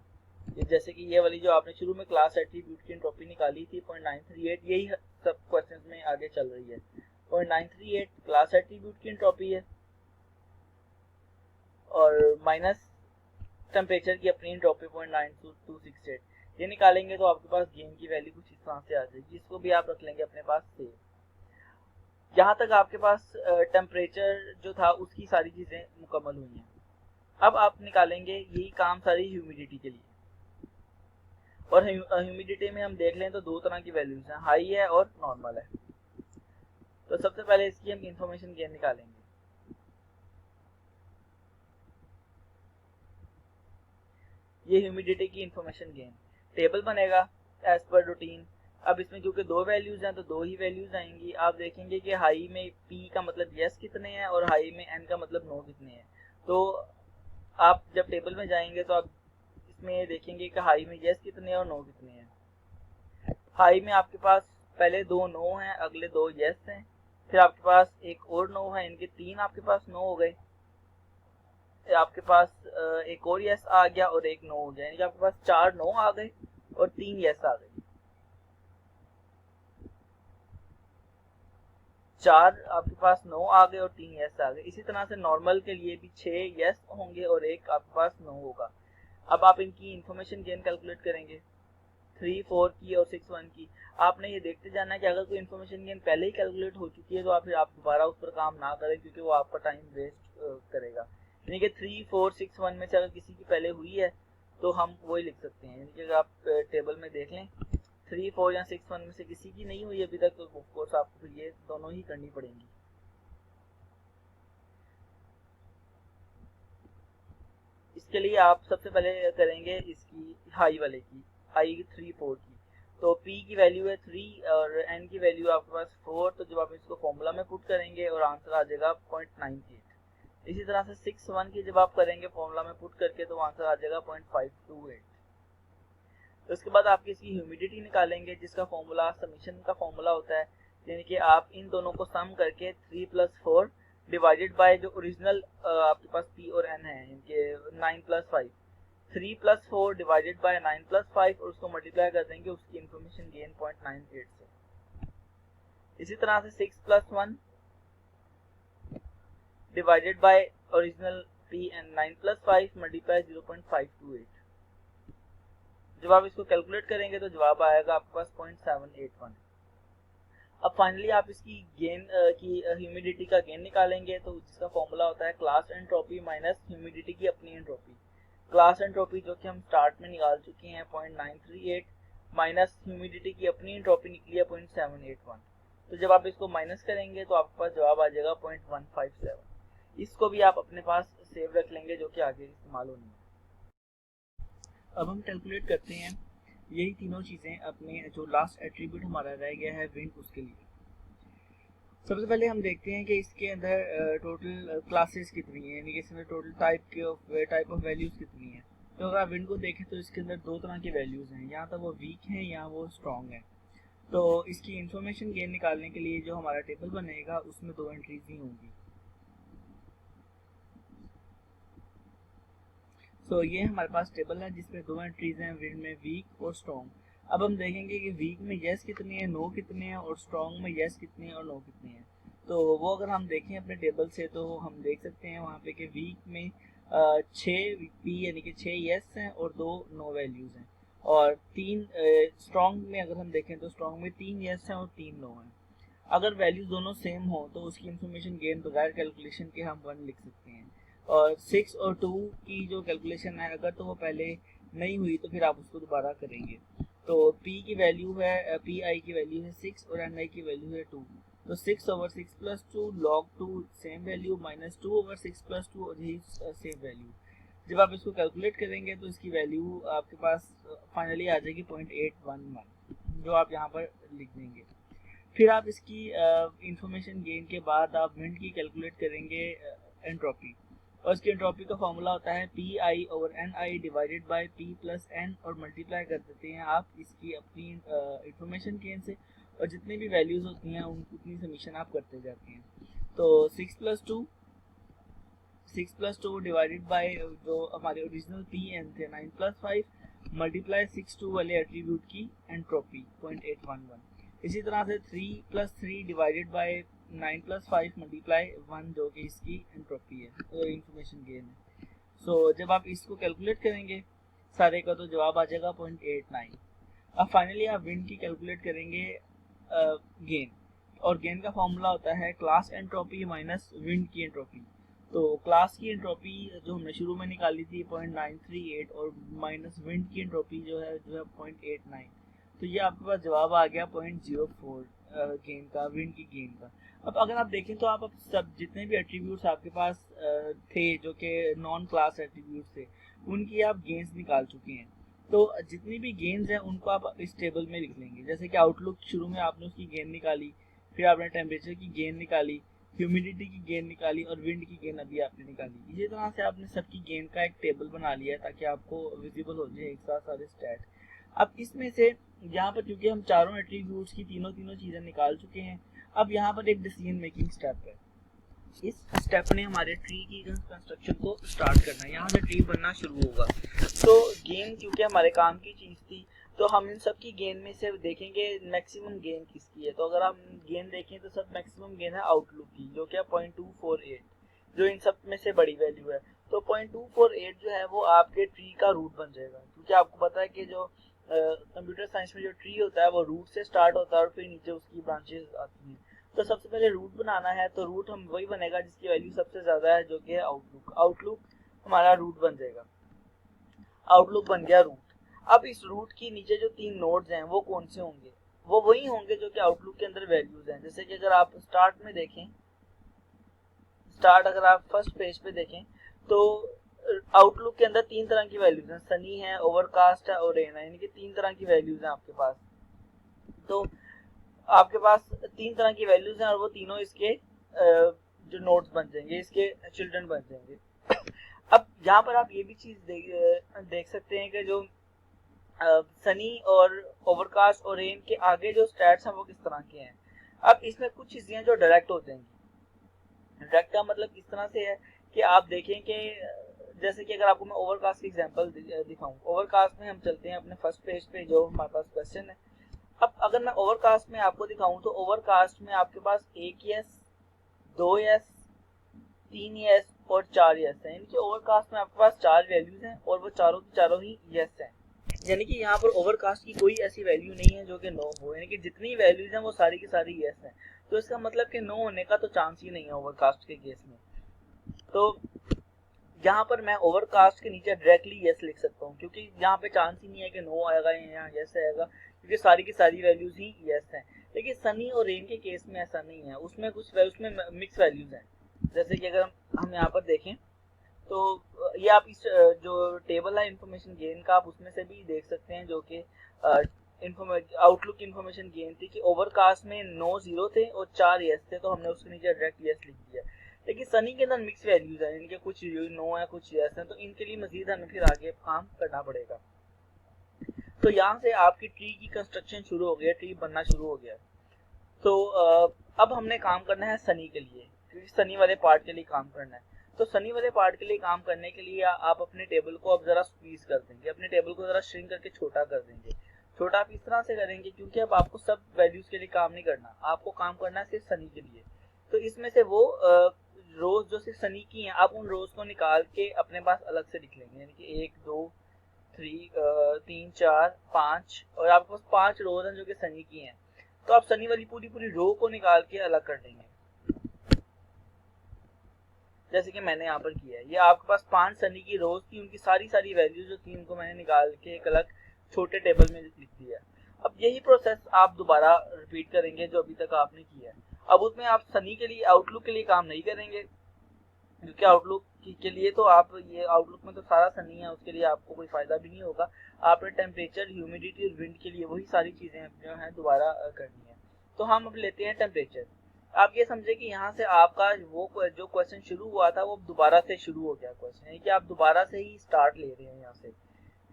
जैसे कि ये वाली जो आपने शुरू में क्लास एट्रीब्यूट की एंट्रोपी निकाली थी 0.938, यही सब क्वेश्चंस में आगे चल रही है। 0.938 क्लास एट्रीब्यूट की एंट्रोपी है और माइनस टेम्परेचर की अपनी एंट्रोपी 0.9268, ये निकालेंगे तो आपके पास गेन की वैल्यू कुछ इस तरह से आ जाएगी। इसको भी आप रख लेंगे अपने पास सेव। यहाँ तक आपके पास टेम्परेचर जो था उसकी सारी चीज़ें मुकम्मल हुई हैं। अब आप निकालेंगे यही काम सारी ह्यूमिडिटी के लिए, और ह्यूमिडिटी में हम देख लें तो दो तरह की वैल्यूज हैं, हाई है और नॉर्मल है। तो सबसे पहले इसकी हम इंफॉर्मेशन गेन निकालेंगे। ये ह्यूमिडिटी की इंफॉर्मेशन गेन टेबल बनेगा एज पर रूटीन। अब इसमें क्योंकि दो वैल्यूज हैं तो दो ही वैल्यूज आएंगी। आप देखेंगे कि हाई में p का मतलब यस कितने हैं और हाई में n का मतलब नो कितने हैं। तो आप जब टेबल में जाएंगे तो आप इसमें देखेंगे कि हाई में यस कितने हैं और नो कितने हैं। हाई में आपके पास पहले दो नो हैं, अगले दो यस हैं, फिर आपके पास एक और नो है, इनके तीन आपके पास नो हो गए। आपके पास एक और यस आ गया और एक नो हो गया, यानी कि आपके पास 4 नो आ गए और 3 यस आ गए। 4 आपके पास नो आ गए और 3 यस आ गए। इसी तरह से नॉर्मल के लिए भी 6 यस होंगे और एक आपके पास नो होगा। अब आप इनकी इंफॉर्मेशन गेन कैलकुलेट करेंगे 3, 4 की और 6, 1 की। आपने ये देखते जाना है कि अगर कोई इंफॉर्मेशन गेन पहले ही कैलकुलेट हो चुकी है तो आप फिर आप दोबारा उस पर काम ना करें, क्योंकि वो आपका टाइम वेस्ट करेगा। यानी कि 3, 4, 6, 1 में से अगर किसी की पहले हुई है तो हम वही लिख सकते हैं। यानी कि अगर आप टेबल में देख लें 3, 4 या 6, 1 में से किसी की नहीं हुई अभी तक, तो ऑफ कोर्स आपको फिर ये दोनों ही करनी पड़ेंगी। इसके लिए आप सबसे पहले करेंगे इसकी हाई वाले की, हाई 3, 4 की। तो p की वैल्यू है 3 और n की वैल्यू आपके पास 4, तो जब आप इसको फॉर्मूला में पुट करेंगे और आंसर आ जाएगा 0.98। इसी तरह से 6, 1 की जब आप करेंगे फॉर्मूला में पुट करके तो आंसर आ जाएगा 0.528। तो इसके बाद आप इसकी ह्यूमिडिटी निकालेंगे, जिसका फॉर्मूला समीशन का फॉर्मूला होता है, यानी कि आप इन दोनों को सम करके 3 प्लस 4 डिवाइडेड बाय जो ओरिजिनल आपके पास p और n है, यानी कि 9 plus 5, 3 plus 4 divided by 9 plus 5 और उसको मल्टीप्लाई कर देंगे उसकी इंफॉर्मेशन गेन 0.98 से। इसी तरह से 6 plus 1 divided by original p and 9 plus 5 multiply 0.528। जब आप इसको कैलकुलेट करेंगे तो जवाब आएगा आपके पास 0.781। अब फाइनली आप इसकी गेन की ह्यूमिडिटी का गेन निकालेंगे, तो जिसका फॉर्मूला होता है क्लास एंट्रोपी माइनस ह्यूमिडिटी की अपनी एंट्रोपी। क्लास एंट्रोपी जो कि हम स्टार्ट में निकाल चुके हैं 0.938 माइनस ह्यूमिडिटी की अपनी एंट्रोपी निकली है 0.781। तो जब आप इसको माइनस करेंगे तो आपके पास जवाब आ जाएगा 0.157। इसको भी आप अपने पास सेव रख लेंगे जो कि आगे इस्तेमाल होनी है। अब हम कैलकुलेट करते हैं यही तीनों चीज़ें अपने जो लास्ट एट्रीब्यूट हमारा रह गया है विंड, उसके लिए। सबसे पहले हम देखते हैं कि इसके अंदर टोटल क्लासेस कितनी है, यानी कि इसमें टोटल टाइप ऑफ वैल्यूज़ कितनी है। तो अगर आप विंड को देखें तो इसके अंदर दो तरह की वैल्यूज़ हैं, या तो वो वीक हैं या वो स्ट्रॉन्ग है। तो इसकी इंफॉर्मेशन गेन निकालने के लिए जो हमारा टेबल बनेगा उसमें दो एंट्रीज ही होंगी। तो ये हमारे पास टेबल है जिसमें दो एंट्रीज हैं, विंड में वीक और स्ट्रॉन्ग। अब हम देखेंगे कि वीक में यस कितने हैं, नो कितने हैं, और स्ट्रॉन्ग में यस कितने हैं और नो कितने हैं। तो वो अगर हम देखें अपने टेबल से तो हम देख सकते हैं वहाँ पे कि वीक में 6 पी यानी कि 6 यस हैं और 2 नो वैल्यूज हैं, और 3 स्ट्रॉन्ग में अगर हम देखें तो स्ट्रॉन्ग में 3 यस हैं और 3 नो हैं। अगर वैल्यूज दोनों सेम हो तो उसकी इंफॉर्मेशन गेन बगैर कैलकुलेशन के हम 1 लिख सकते हैं। और 6 और 2 की जो कैलकुलेशन है अगर तो वो पहले नहीं हुई तो फिर आप उसको दोबारा करेंगे। तो p की वैल्यू है पी आई की वैल्यू है 6 और एन आई की वैल्यू है 2। तो 6 over 6 plus 2 log 2 same value minus 2 over 6 plus 2 और यही सेम वैल्यू। जब आप इसको कैलकुलेट करेंगे तो इसकी वैल्यू आपके पास फाइनली आ जाएगी 0.811, जो आप यहाँ पर लिख देंगे। फिर आप इसकी इंफॉर्मेशन गेन के बाद आप विंड की कैलकुलेट करेंगे एंट्रोपी, और इसकी एंट्रोपी का फॉर्मूला होता है P I over N I divided by P plus N, और मल्टीप्लाई कर देते हैं आप इसकी अपनी इंफॉर्मेशन गेन से, और जितनी भी वैल्यूज होती हैं उतनी समीशन आप करते जाते हैं। तो 6 प्लस 2 डिवाइडेड बाई जो हमारे ओरिजिनल पी एन थे 9 प्लस 5 मल्टीप्लाई 6 2 वाले एट्रीब्यूट की एंट्रोपी 0.811। इसी तरह से 3 plus 3 divided by 9 plus 5 multiply 1 जो कि इसकी एंट्रोपी है, तो इंफॉर्मेशन गेन है। सो जब आप इसको कैलकुलेट करेंगे सारे का तो जवाब आ जाएगा 0.89। अब फाइनली आप विंड की कैलकुलेट करेंगे गेन, और गेन का फॉर्मूला होता है क्लास एंट्रोपी माइनस विंड की एंट्रोपी। तो क्लास की एंट्रोपी जो हमने शुरू में निकाली थी 0.938 और माइनस विंड की एंट्रोपी जो है 0.89, तो ये आपके पास जवाब आ गया 0.04 गेन का, विंड की गेन का। अब अगर आप देखें तो आप सब जितने भी एट्रीब्यूट्स आपके पास थे जो कि नॉन क्लास एट्रीब्यूट्स थे उनकी आप गेन्स निकाल चुके हैं। तो जितनी भी गेन्स हैं उनको आप इस टेबल में लिख लेंगे। जैसे कि आउटलुक शुरू में आपने उसकी गेन निकाली, फिर आपने टेम्परेचर की गेन निकाली, ह्यूमिडिटी की गेन निकाली और विंड की गेन अभी आपने निकाली। इसी तरह से आपने सबकी गेन का एक टेबल बना लिया है ताकि आपको विजिबल हो जाए एक साथ सारे स्टैट। अब इसमें से यहाँ पर क्योंकि हम चारों एट्रीब्यूट्स की तीनों चीजें निकाल चुके हैं, अब यहाँ पर एक डिसीजन मेकिंग स्टेप है। इस स्टेप ने हमारे ट्री की कंस्ट्रक्शन को स्टार्ट करना है, यहाँ से ट्री बनना शुरू होगा। तो गेन क्योंकि हमारे काम की चीज थी तो हम इन सब की गेन में से देखेंगे मैक्सिमम गेन किसकी है। तो अगर हम गेन देखें तो सब मैक्सिमम गेन है आउटलुक की, जो कि 0.248, जो इन सब में से बड़ी वैल्यू है। तो 0.248 जो है वो आपके ट्री का रूट बन जाएगा, क्योंकि आपको पता है कि जो कंप्यूटर साइंस में जो ट्री होता है वो रूट से स्टार्ट होता है और फिर नीचे उसकी ब्रांचेस आती हैं। तो सबसे पहले रूट बनाना है, तो रूट हम वही बनेगा जिसकी वैल्यू सबसे ज्यादा है, जो कि है आउटलुक। आउटलुक हमारा रूट बन जाएगा, आउटलुक बन गया रूट। अब इस रूट की नीचे जो 3 नोड्स हैं वो कौन से होंगे, वो वही होंगे जो कि आउटलुक के अंदर वैल्यूज हैं। जैसे कि अगर आप स्टार्ट में देखें, अगर आप फर्स्ट पेज पे देखें तो आउटलुक के अंदर 3 तरह की वैल्यूज हैं, सनी है, ओवरकास्ट है और रेन है, यानी कि 3 तरह की वैल्यूज हैं आपके पास। तो आपके पास 3 तरह की वैल्यूज हैं और वो तीनों इसके जो नोड्स बन जाएंगे, इसके चिल्ड्रन बन जाएंगे। अब यहाँ पर आप ये भी चीज देख सकते हैं कि जो सनी और ओवरकास्ट और रेन के आगे जो स्टैट्स हैं वो किस तरह के हैं। अब इसमें कुछ चीजें जो डायरेक्ट हो जाएंगी। डायरेक्ट का मतलब किस तरह से है कि आप देखें कि जैसे कि अगर आपको मैं ओवरकास्ट की एग्जांपल दिखाऊं, ओवरकास्ट में हम चलते हैं अपने फर्स्ट पेज पे जो हमारे पास क्वेश्चन है। अब अगर मैं ओवरकास्ट में आपको दिखाऊं तो ओवरकास्ट में आपके पास 1 यस, 2 यस, 3 यस और 4 यस है। यानी कि ओवरकास्ट में आपके पास 4 वैल्यूज हैं और वो चारों की चारों ही यस हैं। यानी कि यहाँ पर ओवरकास्ट की कोई ऐसी वैल्यू नहीं है जो कि नो हो, यानी कि जितनी वैल्यूज हैं वो सारी की सारी यस हैं। तो इसका मतलब कि नो होने का तो चांस ही नहीं है ओवरकास्ट के केस में। तो यहाँ पर मैं ओवरकास्ट के नीचे डायरेक्टली यस लिख सकता हूँ, क्योंकि यहाँ पे चांस ही नहीं है कि नो आएगा या यहाँ यस आएगा, क्योंकि सारी की सारी वैल्यूज ही यस हैं। लेकिन सनी और रेन के केस में ऐसा नहीं है, उसमें मिक्स वैल्यूज हैं। जैसे कि अगर हम यहाँ पर देखें तो ये आप इस जो टेबल है इंफॉर्मेशन गेन का, आप उसमें से भी देख सकते हैं, जो कि आउटलुक इंफॉर्मेशन गेन थी कि ओवरकास्ट में 9 0 थे और 4 यस थे, तो हमने उसके नीचे डायरेक्ट यस लिख दिया। लेकिन सनी के अंदर मिक्स वैल्यूज है, इनके कुछ नो है कुछ यस है, तो इनके लिए मजीद हमें फिर आगे काम करना पड़ेगा। तो यहाँ से आपकी ट्री की कंस्ट्रक्शन शुरू हो गया, ट्री बनना शुरू हो गया। तो अब हमने काम करना है सनी के लिए, क्योंकि सनी वाले पार्ट के लिए काम करना है। तो सनी वाले पार्ट के लिए काम करने के लिए आप अपने टेबल को अब जरा स्क्वीज कर देंगे, अपने टेबल को जरा श्रिंक करके छोटा कर देंगे। छोटा आप इस तरह से करेंगे क्योंकि अब आपको सब वैल्यूज के लिए काम नहीं करना, आपको काम करना है सिर्फ सनी के लिए। तो इसमें से वो रोज जो सिर्फ सनी की हैं, आप उन रोज को निकाल के अपने पास अलग से लिख लेंगे, यानी कि 1 2 3 4 5, और आपके पास 5 रोज हैं जो कि सनी की हैं, तो आप सनी वाली पूरी रो को निकाल के अलग कर देंगे, जैसे कि मैंने यहाँ पर किया है। ये आपके पास 5 सनी की रोज थी, उनकी सारी वैल्यूज जो थी उनको मैंने निकाल के एक अलग छोटे टेबल में लिख दिया। अब यही प्रोसेस आप दोबारा रिपीट करेंगे जो अभी तक आपने किया है। अब उसमें आप सनी के लिए आउटलुक के लिए काम नहीं करेंगे, क्योंकि आउटलुक के लिए तो आप ये आउटलुक में तो सारा सनी है, उसके लिए आपको कोई फायदा भी नहीं होगा। आपने टेम्परेचर, ह्यूमिडिटी और विंड के लिए वही सारी चीजें जो है दोबारा करनी है। तो हम अब लेते हैं टेम्परेचर। आप ये समझे कि यहाँ से आपका वो जो क्वेश्चन शुरू हुआ था वो दोबारा से शुरू हो गया क्वेश्चन, यानी कि आप दोबारा से ही स्टार्ट ले रहे हैं यहाँ से,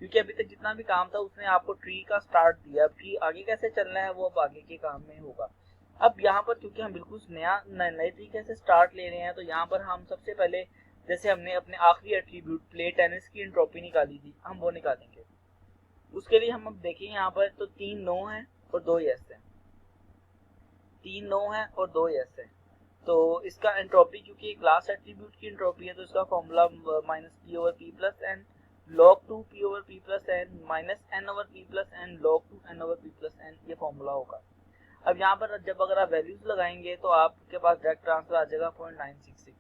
क्योंकि अभी तक जितना भी काम था उसने आपको ट्री का स्टार्ट दिया। अब ट्री आगे कैसे चलना है वो अब आगे के काम में होगा। अब यहाँ पर क्योंकि हम बिल्कुल नए तरीके से स्टार्ट ले रहे हैं, तो यहाँ पर हम सबसे पहले जैसे हमने अपने आखिरी एट्रीब्यूट प्लेट टेनिस की एंट्रोपी निकाली थी, हम वो निकालेंगे। उसके लिए हम अब देखें यहाँ पर तो 3 नो है और 2 यस है, 3 नो है और 2 यस है। तो इसका एंट्रोपी क्योंकि क्लास एट्रीब्यूट की एंट्रोपी है, तो इसका formula -p/p+n log 2p/p+n -n/p+n log 2n/p+n ये फॉर्मूला होगा। अब यहाँ पर जब अगर आप वैल्यूज लगाएंगे तो आपके पास डायरेक्ट आंसर आ जाएगा 0.966।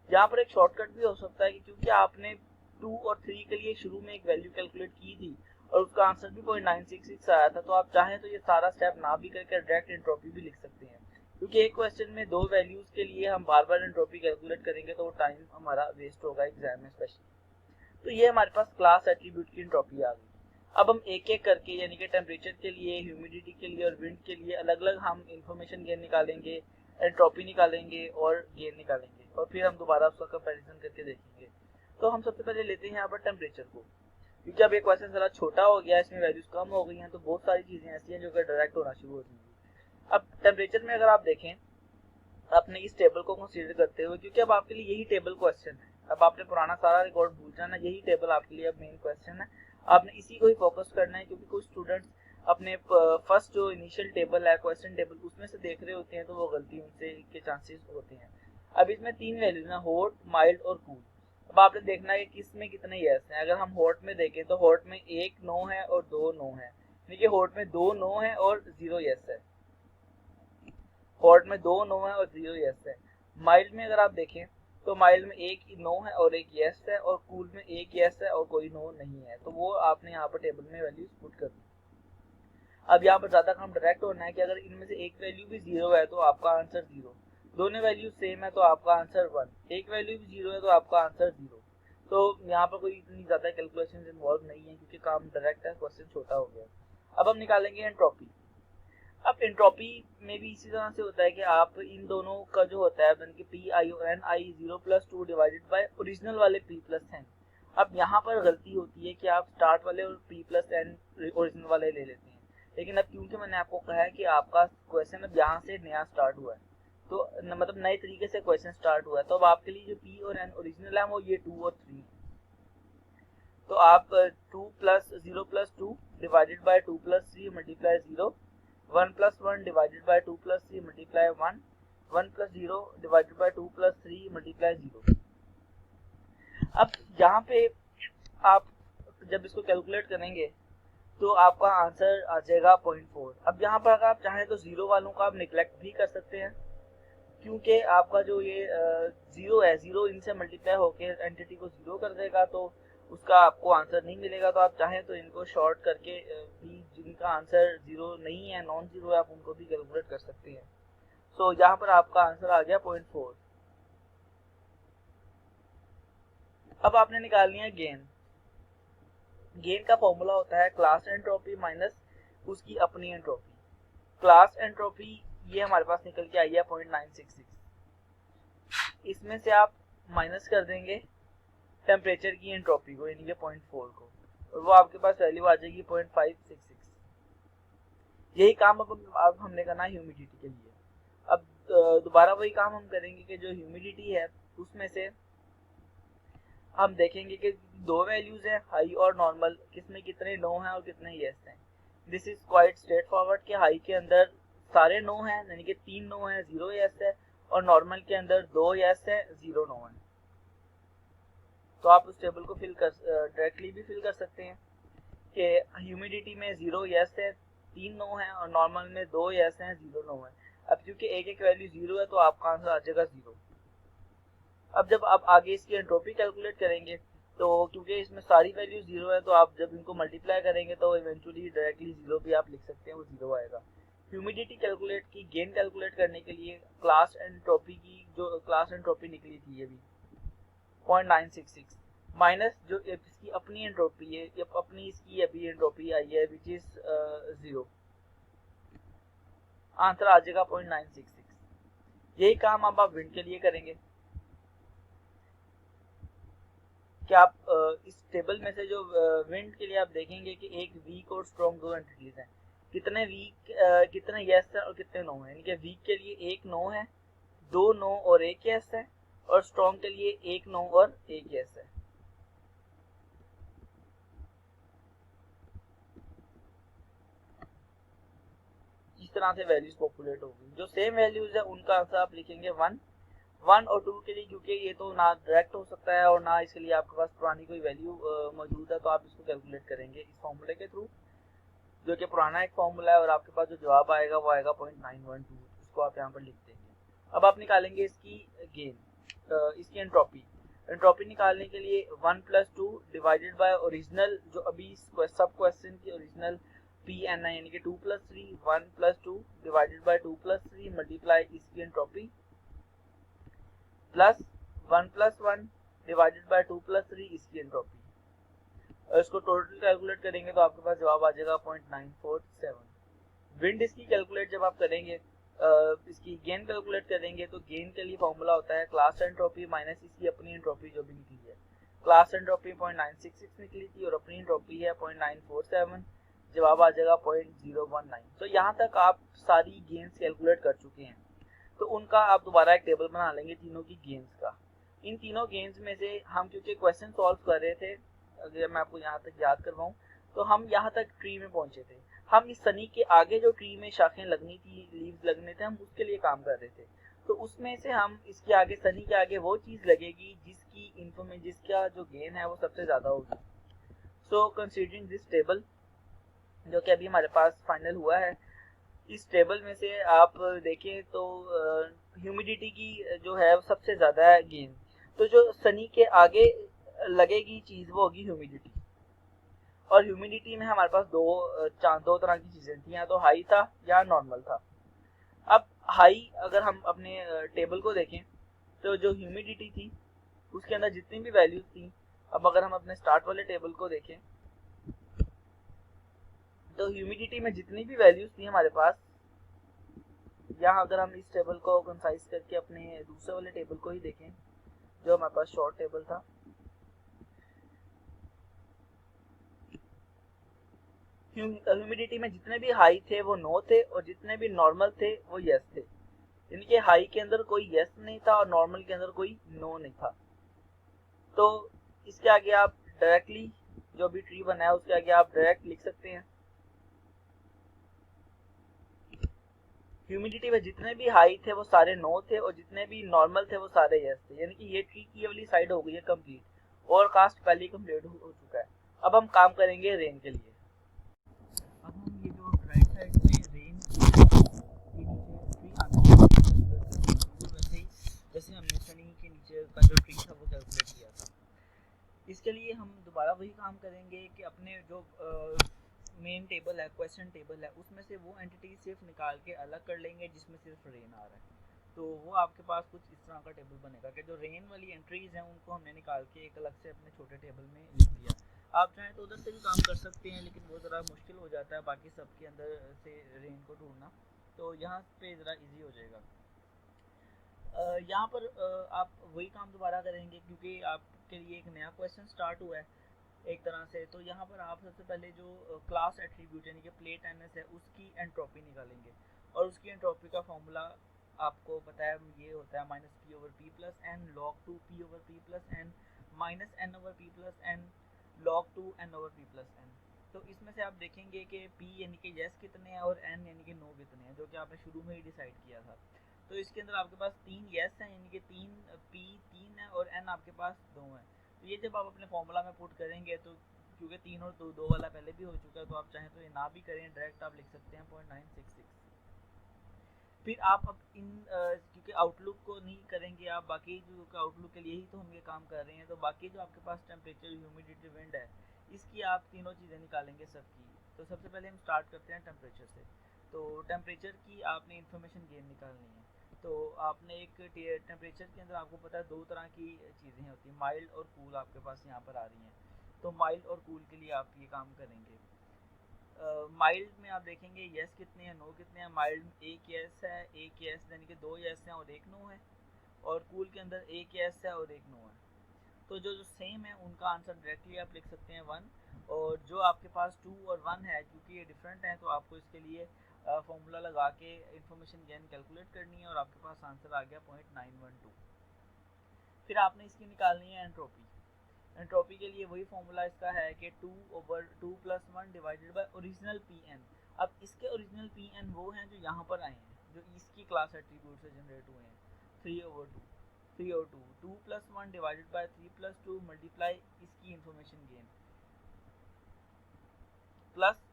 यहाँ पर एक शॉर्टकट भी हो सकता है कि क्योंकि आपने 2 और 3 के लिए शुरू में एक वैल्यू कैलकुलेट की थी और उसका आंसर भी 0.966 आया था, तो आप चाहें तो ये सारा स्टेप ना भी करके डायरेक्ट एंट्रोपी भी लिख सकते हैं, क्योंकि एक क्वेश्चन में 2 वैल्यूज के लिए हम बार एंट्रोपी कैलकुलेट करेंगे तो वो टाइम हमारा वेस्ट होगा एग्जाम में स्पेशली। तो ये हमारे पास क्लास एट्रीब्यूट की एंट्रोपी आ गई। अब हम एक एक करके यानी कि टेम्परेचर के लिए, ह्यूमिडिटी के लिए और विंड के लिए अलग अलग हम इंफॉर्मेशन गेन निकालेंगे, एंट्रोपी निकालेंगे और गेन निकालेंगे, और फिर हम दोबारा उसका कंपैरिजन करके देखेंगे। तो हम सबसे पहले लेते हैं यहाँ पर टेम्परेचर को, क्योंकि अब ये क्वेश्चन जरा छोटा हो गया, इसमें वैल्यूज कम हो गई हैं, तो बहुत सारी चीजें ऐसी हैं जो कि डायरेक्ट होना शुरू हो जाएंगी। अब टेम्परेचर में अगर आप देखें अपने इस टेबल को कंसीडर करते हुए, क्योंकि अब आपके लिए यही टेबल क्वेश्चन है, अब आपने पुराना सारा रिकॉर्ड भूल जाना, यही टेबल आपके लिए अब मेन क्वेश्चन है, आपने इसी को ही फोकस करना है। क्योंकि कुछ स्टूडेंट्स अपने फर्स्ट जो इनिशियल टेबल है क्वेश्चन टेबल उसमें से देख रहे होते हैं, तो वो गलती उनसे के चांसेस होते हैं। अब इसमें 3 वैल्यूज हैं, हॉट, माइल्ड और कूल। अब आपने देखना है कि किस में कितने यस हैं। अगर हम हॉट में देखें तो हॉट में 1 नो है और 2 नो है, देखिए हॉट में 2 नो है और 0 यस है, हॉट में 2 नो है और 0 यस है। माइल्ड में अगर आप देखें तो माइल्ड में 1 नो है और 1 यस है, और कूल में 1 यस है और कोई नो नहीं है, तो वो आपने यहाँ पर टेबल में वैल्यूज पुट कर दी। अब यहाँ पर ज्यादा काम डायरेक्ट होना है कि अगर इनमें से एक वैल्यू भी 0 है तो आपका आंसर 0, दोनों वैल्यू सेम है तो आपका आंसर 1, एक वैल्यू भी 0 है तो आपका आंसर 0। तो यहाँ पर कोई इतनी ज्यादा कैलकुलेशन इन्वॉल्व नहीं है, क्योंकि काम डायरेक्ट है, क्वेश्चन छोटा हो गया। अब हम निकालेंगे एंट्रोपी। अब एंट्रोपी में भी इसी तरह से होता है कि आप इन दोनों का जो होता है यानी कि पी और N I 0+2 divided by original वाले p+n। अब यहाँ पर गलती होती है कि आप स्टार्ट वाले और p+n ओरिजिनल वाले ले लेते हैं, लेकिन अब क्योंकि मैंने आपको कहा है कि आपका क्वेश्चन अब यहाँ से नया स्टार्ट हुआ है, तो मतलब नए तरीके से क्वेश्चन स्टार्ट हुआ है, तो अब आपके लिए जो p और n ओरिजिनल है वो ये 2 और 3 है। तो आप 2 + 0+2 divided bye 2 + 3 multiply 0, 1 + 1 divided bye 2 + 3 multiply 1, 1 + 0 divided by 2 + 3 multiply 0। अब यहाँ पे आप जब इसको कैलकुलेट करेंगे तो आपका आंसर आ जाएगा 0.4। अब यहाँ पर अगर आप चाहें तो 0 वालों का आप निगलेक्ट भी कर सकते हैं, क्योंकि आपका जो ये 0 है, 0 इनसे मल्टीप्लाई होकर एंटिटी को 0 कर देगा, तो उसका आपको आंसर नहीं मिलेगा। तो आप चाहें तो इनको शॉर्ट करके भी जिनका आंसर 0 नहीं है, नॉन 0 है, आप उनको भी कैलकुलेट कर सकते हैं। सो यहाँ पर आपका आंसर आ गया 0.4। अब आपने निकालनी है गेन। गेन का फॉर्मूला होता है क्लास एंट्रोपी माइनस उसकी अपनी एंट्रोपी। क्लास एंट्रोपी ये हमारे पास निकल के आई है 0.966, इसमें से आप माइनस कर देंगे टेम्परेचर की एंट्रोपी को यानी कि 0.4 को, और वो आपके पास वैल्यू आ जाएगी 0.566। यही काम अब हमने करना है ह्यूमिडिटी के लिए। अब दोबारा वही काम हम करेंगे कि जो ह्यूमिडिटी है उसमें से हम देखेंगे कि 2 वैल्यूज हैं, हाई और नॉर्मल, किसमें कितने नो हैं और कितने यस हैं। This is quite straight forward कि हाई के अंदर सारे नो हैं, यानी कि 3 नो हैं, 0 यस है, और नॉर्मल के अंदर 2 यस है, 0 नो है। तो आप उस टेबल को फिल कर डायरेक्टली भी फिल कर सकते हैं कि ह्यूमिडिटी में 0 यस है, 3 नो है, और नॉर्मल में 2 यस है, 0 नो है। अब क्योंकि एक एक वैल्यू 0 है तो आपका आंसर आ जाएगा 0। अब जब आप आगे इसकी एंट्रोपी कैलकुलेट करेंगे तो क्योंकि इसमें सारी वैल्यू 0 है तो आप जब इनको मल्टीप्लाई करेंगे तो इवेंचुअली डायरेक्टली 0 भी आप लिख सकते हैं, वो 0 आएगा। ह्यूमिडिटी कैलकुलेट की गेन कैलकुलेट करने के लिए क्लास एंट्रोपी की जो क्लास एंट्रोपी निकली थी ये भी 0.966 माइनस जो इसकी अपनी एंट्रोपी है, ये अपनी इसकी अभी एंट्रोपी आई है विच इज 0, आंसर आ जाएगा 0.966। यही काम अब आप विंड के लिए करेंगे कि आप इस टेबल में से जो विंड के लिए आप देखेंगे कि एक वीक और स्ट्रॉन्ग दो एंटिटीज हैं। कितने वीक कितने यस है और कितने नो है, यानी कि वीक के लिए एक नो है, 2 नो और 1 यस है, और स्ट्रॉन्ग के लिए 1 नो और 1 यस है। इस तरह से वैल्यूज पॉपुलेट होगी। जो सेम वैल्यूज है उनका आंसर आप लिखेंगे 1 और 2 के लिए, क्योंकि ये तो ना डायरेक्ट हो सकता है और ना इसके लिए आपके पास पुरानी कोई वैल्यू मौजूद है, तो आप इसको कैलकुलेट करेंगे इस फॉर्मूले के थ्रू, जो कि पुराना एक फॉर्मूला है, और आपके पास जो जवाब आएगा वो आएगा 0.912। इसको आप यहाँ पर लिख देंगे। अब आप निकालेंगे इसकी गेन, इसकी एंट्रोपी। एंट्रोपी निकालने के लिए 1 + 2 डिवाइडेड बाय ओरिजिनल, जो अभी सब क्वेश्चन की ओरिजिनल पी एन है, यानी कि 2 + 3, 1 + 2 डिवाइडेड बाय 2 + 3 मल्टीप्लाई इसकी एंट्रोपी प्लस 1 + 1 डिवाइडेड बाय 2 + 3 इसकी एंट्रोपी। इसको टोटल कैलकुलेट करेंगे तो आपके पास जवाब आ जाएगा 0.947। विंड इसकी कैलकुलेट जब आप करेंगे, इसकी गेन कैलकुलेट करेंगे तो गेन के लिए फॉर्मूला होता है क्लास एंट्रोपी माइनस इसकी अपनी एंट्रोपी जो भी निकली है। क्लास एंट्रोपी 0.966 निकली थी और अपनी एंट्रोपी है 0.947, जवाब आ जाएगा 0.019। तो यहाँ तक आप सारी गेन्स कैलकुलेट कर चुके हैं। तो उनका आप दोबारा एक टेबल बना लेंगे तीनों की गेन्स का। इन तीनों गेम्स में से हम क्योंकि क्वेश्चन सॉल्व कर रहे थे, अगर मैं आपको यहाँ तक याद करवाऊँ तो हम यहाँ तक ट्री में पहुंचे थे। हम इस सनी के आगे जो ट्री में शाखें लगनी थी, लीव्स लगने थे, हम उसके लिए काम कर रहे थे। तो उसमें से हम इसके आगे सनी के आगे वो चीज़ लगेगी जिसकी इन्फॉर्मेशन, जिसका जो गेन है वो सबसे ज़्यादा होगी। सो कंसीडरिंग दिस टेबल, जो कि अभी हमारे पास फाइनल हुआ है, इस टेबल में से आप देखें तो ह्यूमिडिटी की जो है सबसे ज़्यादा है गेन। तो जो सनी के आगे लगेगी चीज़ वो होगी ह्यूमिडिटी। और ह्यूमिडिटी में हमारे पास दो तरह की चीज़ें थी, या तो हाई था या नॉर्मल था। अब हाई अगर हम अपने टेबल को देखें तो जो ह्यूमिडिटी थी उसके अंदर जितनी भी वैल्यूज थी, अब अगर हम अपने स्टार्ट वाले टेबल को देखें तो ह्यूमिडिटी में जितनी भी वैल्यूज थी हमारे पास, या अगर हम इस टेबल को कंसाइज करके अपने दूसरे वाले टेबल को ही देखें जो हमारे पास शॉर्ट टेबल था, ह्यूमिडिटी में जितने भी हाई थे वो नो थे और जितने भी नॉर्मल थे वो यस थे। यानी कि हाई के अंदर कोई यस नहीं था और नॉर्मल के अंदर कोई नो नहीं था। तो इसके आगे आप डायरेक्टली जो भी ट्री बना है उसके आगे आप डायरेक्ट लिख सकते हैं ह्यूमिडिटी में जितने भी हाई थे वो सारे नो थे और जितने भी नॉर्मल थे वो सारे यस थे। यानी कि ये ट्री की वाली साइड हो गई है कंप्लीट, और कास्ट पहले कंप्लीट हो चुका है। अब हम काम करेंगे रेन के लिए। अब हम ये जो राइट साइड में रेन के नीचे ट्री आती है वैसे ही जैसे हमने सनी के नीचे का जो ट्री था वो कैलकुलेट किया था। इसके लिए हम दोबारा वही काम करेंगे कि अपने जो मेन टेबल है, क्वेश्चन टेबल है, उसमें से वो एंटिटी सिर्फ निकाल के अलग कर लेंगे जिसमें सिर्फ रेन आ रहा है। तो वो आपके पास कुछ इस तरह का टेबल बनेगा कि जो रेन वाली एंट्रीज हैं उनको हमने निकाल के एक अलग से अपने छोटे टेबल में लिख दिया। आप चाहें तो उधर से भी काम कर सकते हैं, लेकिन वो ज़रा मुश्किल हो जाता है बाकी सबके अंदर से रेन को ढूंढना, तो यहाँ पे ज़रा इजी हो जाएगा। यहाँ पर आप वही काम दोबारा करेंगे क्योंकि आपके लिए एक नया क्वेश्चन स्टार्ट हुआ है एक तरह से। तो यहाँ पर आप सबसे पहले जो क्लास एट्रीब्यूट यानी कि प्लेट एनएस है उसकी एंट्रोपी निकालेंगे, और उसकी एंट्रोपी का फॉर्मूला आपको पता है ये होता है -p/p + n log 2 p/p + n minus n/p + n log 2 n/p + n। तो इसमें से आप देखेंगे कि p यानी कि यस कितने हैं और n यानी कि नो कितने हैं, जो कि आपने शुरू में ही डिसाइड किया था। तो इसके अंदर आपके पास 3 येस हैं, यानी कि 3 पी 3 है और एन आपके पास 2 है। तो ये जब आप अपने फॉर्मूला में पुट करेंगे तो क्योंकि 3 और 2 वाला पहले भी हो चुका है, तो आप चाहें तो ये ना भी करें, डायरेक्ट आप लिख सकते हैं 0.966। फिर आप अब इन क्योंकि आउटलुक को नहीं करेंगे आप, बाकी जो आउटलुक के लिए ही तो हम ये काम कर रहे हैं, तो बाकी जो आपके पास टेम्परेचर, ह्यूमिडिटी, विंड है, इसकी आप तीनों चीज़ें निकालेंगे सबकी। तो सबसे पहले हम स्टार्ट करते हैं टेम्परेचर से। तो टेम्परेचर की आपने इन्फॉर्मेशन गेन निकालनी है। तो आपने एक टेम्परेचर के अंदर आपको पता है 2 तरह की चीज़ें होती हैं, माइल्ड और कूल आपके पास यहाँ पर आ रही हैं। तो माइल्ड और कूल के लिए आप ये काम करेंगे। माइल्ड में आप देखेंगे यस कितने हैं, नो कितने हैं। माइल्ड में एक यस है, एक यस यानी कि 2 यस हैं और एक नो है, और कूल के अंदर एक यस है और एक नो है। तो जो जो सेम है उनका आंसर डायरेक्टली आप लिख सकते हैं 1, और जो आपके पास 2 और 1 है, क्योंकि ये डिफरेंट है, तो आपको इसके लिए फॉर्मूला लगा के इन्फॉर्मेशन गेन कैलकुलेट करनी है, और आपके पास आंसर आ गया 0.912। फिर आपने इसकी निकालनी है एंट्रोपी। एंट्रोपी के लिए वही फॉर्मूला इसका है कि 2/2 + 1 divided by original P N. अब इसके ओरिजिनल पी एन वो हैं जो यहाँ पर आए हैं, जो इसकी क्लास एट्रीब्यूट से जनरेट हुए हैं। 3/2 3/2 2 + 1 डिवाइडेड बाय 3 + 2 मल्टीप्लाई इसकी information gain, plus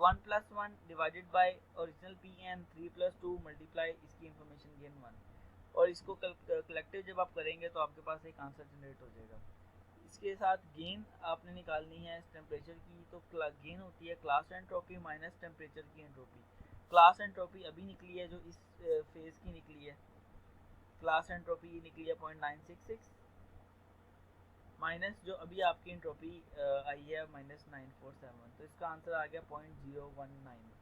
1 + 1 divided by original P N 3 + 2 multiply इसकी इंफॉर्मेशन गेन 1, और इसको कलेक्टिव जब आप करेंगे तो आपके पास एक आंसर जनरेट हो जाएगा। इसके साथ गेन आपने निकालनी है टेम्परेचर की। तो गेन होती है क्लास एंट्रोपी माइनस टेम्परेचर की एंट्रोपी। क्लास एंट्रोपी अभी निकली है जो इस फेज की निकली है, क्लास एंट्रोपी निकली है 0.966, माइनस जो अभी आपकी एंट्रोपी आई है -947, तो इसका आंसर आ गया 0.019।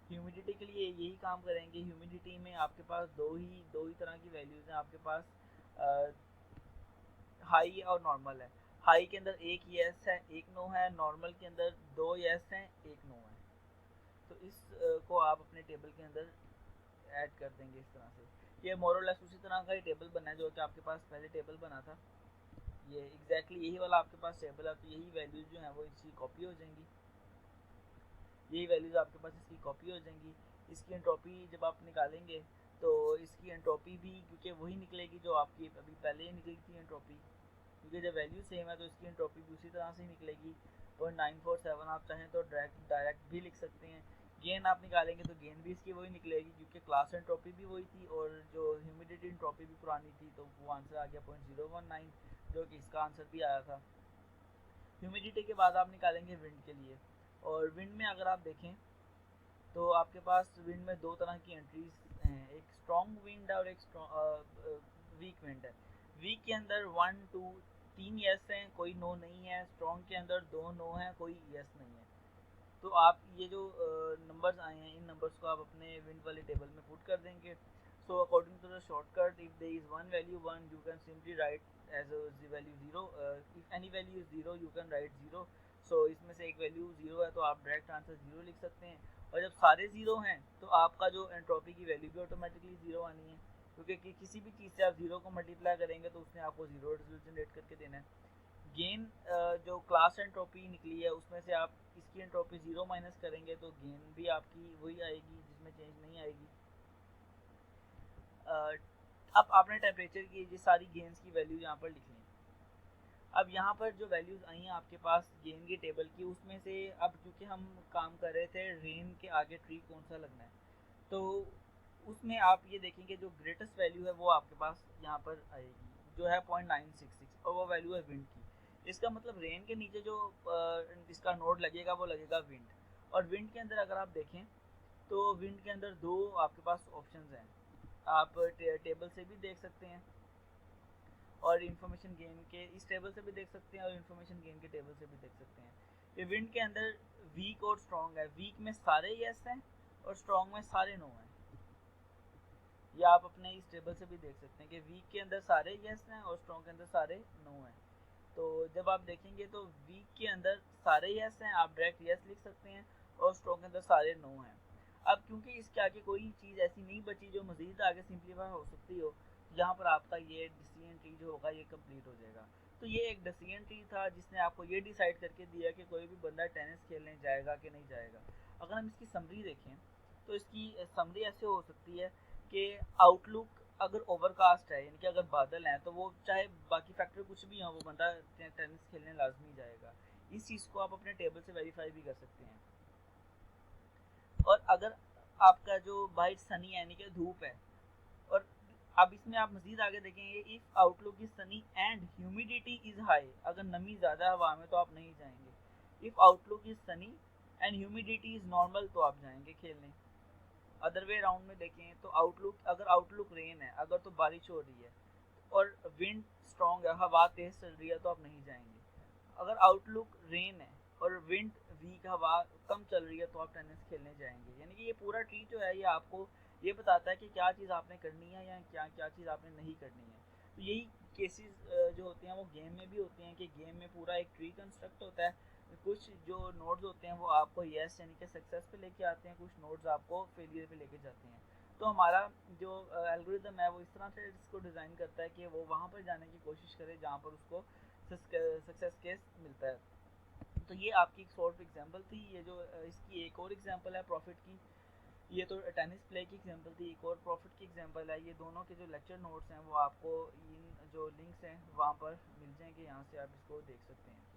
ह्यूमिडिटी के लिए यही काम करेंगे। ह्यूमिडिटी में आपके पास दो ही तरह की वैल्यूज़ हैं आपके पास, हाई और नॉर्मल है। हाई के अंदर एक यस है, एक नो है। नॉर्मल के अंदर 2 यस हैं, एक नो है। तो इस को आप अपने टेबल के अंदर ऐड कर देंगे इस तरह से। ये मोर और लेस उसी तरह का ही टेबल बना है जो कि आपके पास पहले टेबल बना था। ये एग्जैक्टली यही वाला आपके पास टेबल है, तो यही वैल्यूज़ जो हैं वो इसकी कॉपी हो जाएंगी। यही वैल्यूज़ आपके पास इसकी कॉपी हो जाएंगी। इसकी एंट्रोपी जब आप निकालेंगे तो इसकी एंट्रोपी भी क्योंकि वही निकलेगी जो आपकी अभी पहले ही निकली थी एंट्रोपी, क्योंकि जब वैल्यू सेम है तो इसकी एंट्रोपी भी उसी तरह से निकलेगी। 0.947 आप चाहें तो डायरेक्ट भी लिख सकते हैं। गेन आप निकालेंगे तो गेन भी इसकी वही निकलेगी, क्योंकि क्लास एंट्रोपी भी वही थी और जो ह्यूमिडिटी एंट्रोपी भी पुरानी थी, तो वो आंसर आ गया 0.019, जो कि इसका आंसर भी आया था। ह्यूमिडिटी के बाद आप निकालेंगे विंड के लिए, और विंड में अगर आप देखें तो आपके पास विंड में 2 तरह की एंट्रीज हैं, एक स्ट्रॉन्ग विंड है और एक वीक विंड है। वीक के अंदर 1 2 3 यस हैं, कोई नो नहीं है। स्ट्रॉन्ग के अंदर 2 नो हैं, कोई यस नहीं है। तो आप ये जो नंबर्स आए हैं, इन नंबर्स को आप अपने विंड वाले टेबल में पुट कर देंगे। So according to the shortcut, if there is one value 1 you can simply write as the value 0, if any value is 0 you can write 0। सो इसमें से एक वैल्यू 0 है तो आप डायरेक्ट आंसर 0 लिख सकते हैं, और जब सारे 0 हैं तो आपका जो एंट्रोपी की वैल्यू भी ऑटोमेटिकली 0 आनी है, क्योंकि किसी भी चीज़ से आप 0 को मल्टीप्लाई करेंगे तो उसने आपको 0 रिजल्ट जनरेट करके देना है। गेन जो क्लास एंट्रोपी निकली है उसमें से आप इसकी एंट्रोपी 0 माइनस करेंगे तो गेन भी आपकी वही आएगी, जिसमें चेंज नहीं आएगी। अब आपने टेम्परेचर की ये सारी गेन्स की वैल्यू यहाँ पर लिख ली। अब यहाँ पर जो वैल्यूज़ आई हैं आपके पास गेन की टेबल की, उसमें से अब क्योंकि हम काम कर रहे थे रेन के आगे ट्री कौन सा लगना है, तो उसमें आप ये देखेंगे जो ग्रेटेस्ट वैल्यू है वो आपके पास यहाँ पर आएगी, जो है 0.966, और वो वैल्यू है विंड की। इसका मतलब रेन के नीचे जो इसका नोड लगेगा वो लगेगा विंड। और विंड के अंदर अगर आप देखें तो विंड के अंदर 2 आपके पास ऑप्शंस हैं, आप टेबल से भी देख सकते हैं और इन्फॉर्मेशन गेन के इस टेबल से भी देख सकते हैं, और इन्फॉर्मेशन गेन के टेबल से भी देख सकते हैं। ये विंड के अंदर वीक और स्ट्रॉन्ग है, वीक में सारे यस हैं और स्ट्रॉन्ग में सारे नो हैं। या आप अपने इस टेबल से भी देख सकते हैं कि वीक के अंदर सारे यस हैं और स्ट्रॉन्ग के अंदर सारे नो हैं। तो जब आप देखेंगे तो वीक के अंदर सारे यस हैं, आप डायरेक्ट यस लिख सकते हैं, और स्ट्रॉन्ग के अंदर सारे नो हैं। अब क्योंकि इसके आगे कोई चीज़ ऐसी नहीं बची जो मज़ीद आगे सिंप्लीफाई हो सकती हो, यहाँ पर आपका ये डिसीजन ट्री जो होगा ये कंप्लीट हो जाएगा। तो ये एक डिसीजन ट्री था जिसने आपको ये डिसाइड करके दिया कि कोई भी बंदा टेनिस खेलने जाएगा कि नहीं जाएगा। अगर हम इसकी समरी देखें तो इसकी समरी ऐसे हो सकती है कि आउटलुक अगर ओवरकास्ट है, यानी कि अगर बादल हैं, तो वो चाहे बाकी फैक्टर कुछ भी हो, वो बंदा टेनिस खेलने लाजमी जाएगा। इस चीज़ को आप अपने टेबल से वेरीफाई भी कर सकते हैं। और अगर आपका जो बाइट सनी है, यानी कि धूप है, और अब इसमें आप मजीद आगे देखेंगे, if outlook is Sunny and humidity is high, अगर नमी ज़्यादा हवा में तो आप नहीं जाएंगे। If outlook is Sunny and humidity is normal तो आप जाएंगे खेलने। अदर वे राउंड में देखें तो अगर आउटलुक रेन है, अगर तो बारिश हो रही है और विंड स्ट्रॉन्ग है, हवा तेज चल रही है, तो आप नहीं जाएंगे। अगर आउटलुक रेन है और विंड वीक, हवा कम चल रही है, तो आप टेनिस खेलने जाएंगे। यानी कि ये पूरा ट्री जो है ये आपको ये बताता है कि क्या चीज़ आपने करनी है या क्या क्या चीज़ आपने नहीं करनी है। तो यही केसेस जो होते हैं वो गेम में भी होते हैं कि गेम में पूरा एक ट्री कंस्ट्रक्ट होता है। कुछ जो नोड्स होते हैं वो आपको यस यानी कि सक्सेस पे लेके आते हैं, कुछ नोड्स आपको फेलियर पे लेके जाते हैं। तो हमारा जो एल्गोरिदम है वो इस तरह से इसको डिज़ाइन करता है कि वो वहाँ पर जाने की कोशिश करे जहाँ पर उसको सक्सेस केस मिलता है। तो ये आपकी एक सॉर्ट एग्जांपल थी। ये जो इसकी एक और एग्जांपल है प्रॉफिट की, ये तो टेनिस प्ले की एग्जांपल थी। एक और प्रॉफिट की एग्जांपल है। ये दोनों के जो लेक्चर नोट्स हैं वो आपको इन जो लिंक्स हैं वहाँ पर मिल जाएंगे, यहाँ से आप इसको देख सकते हैं।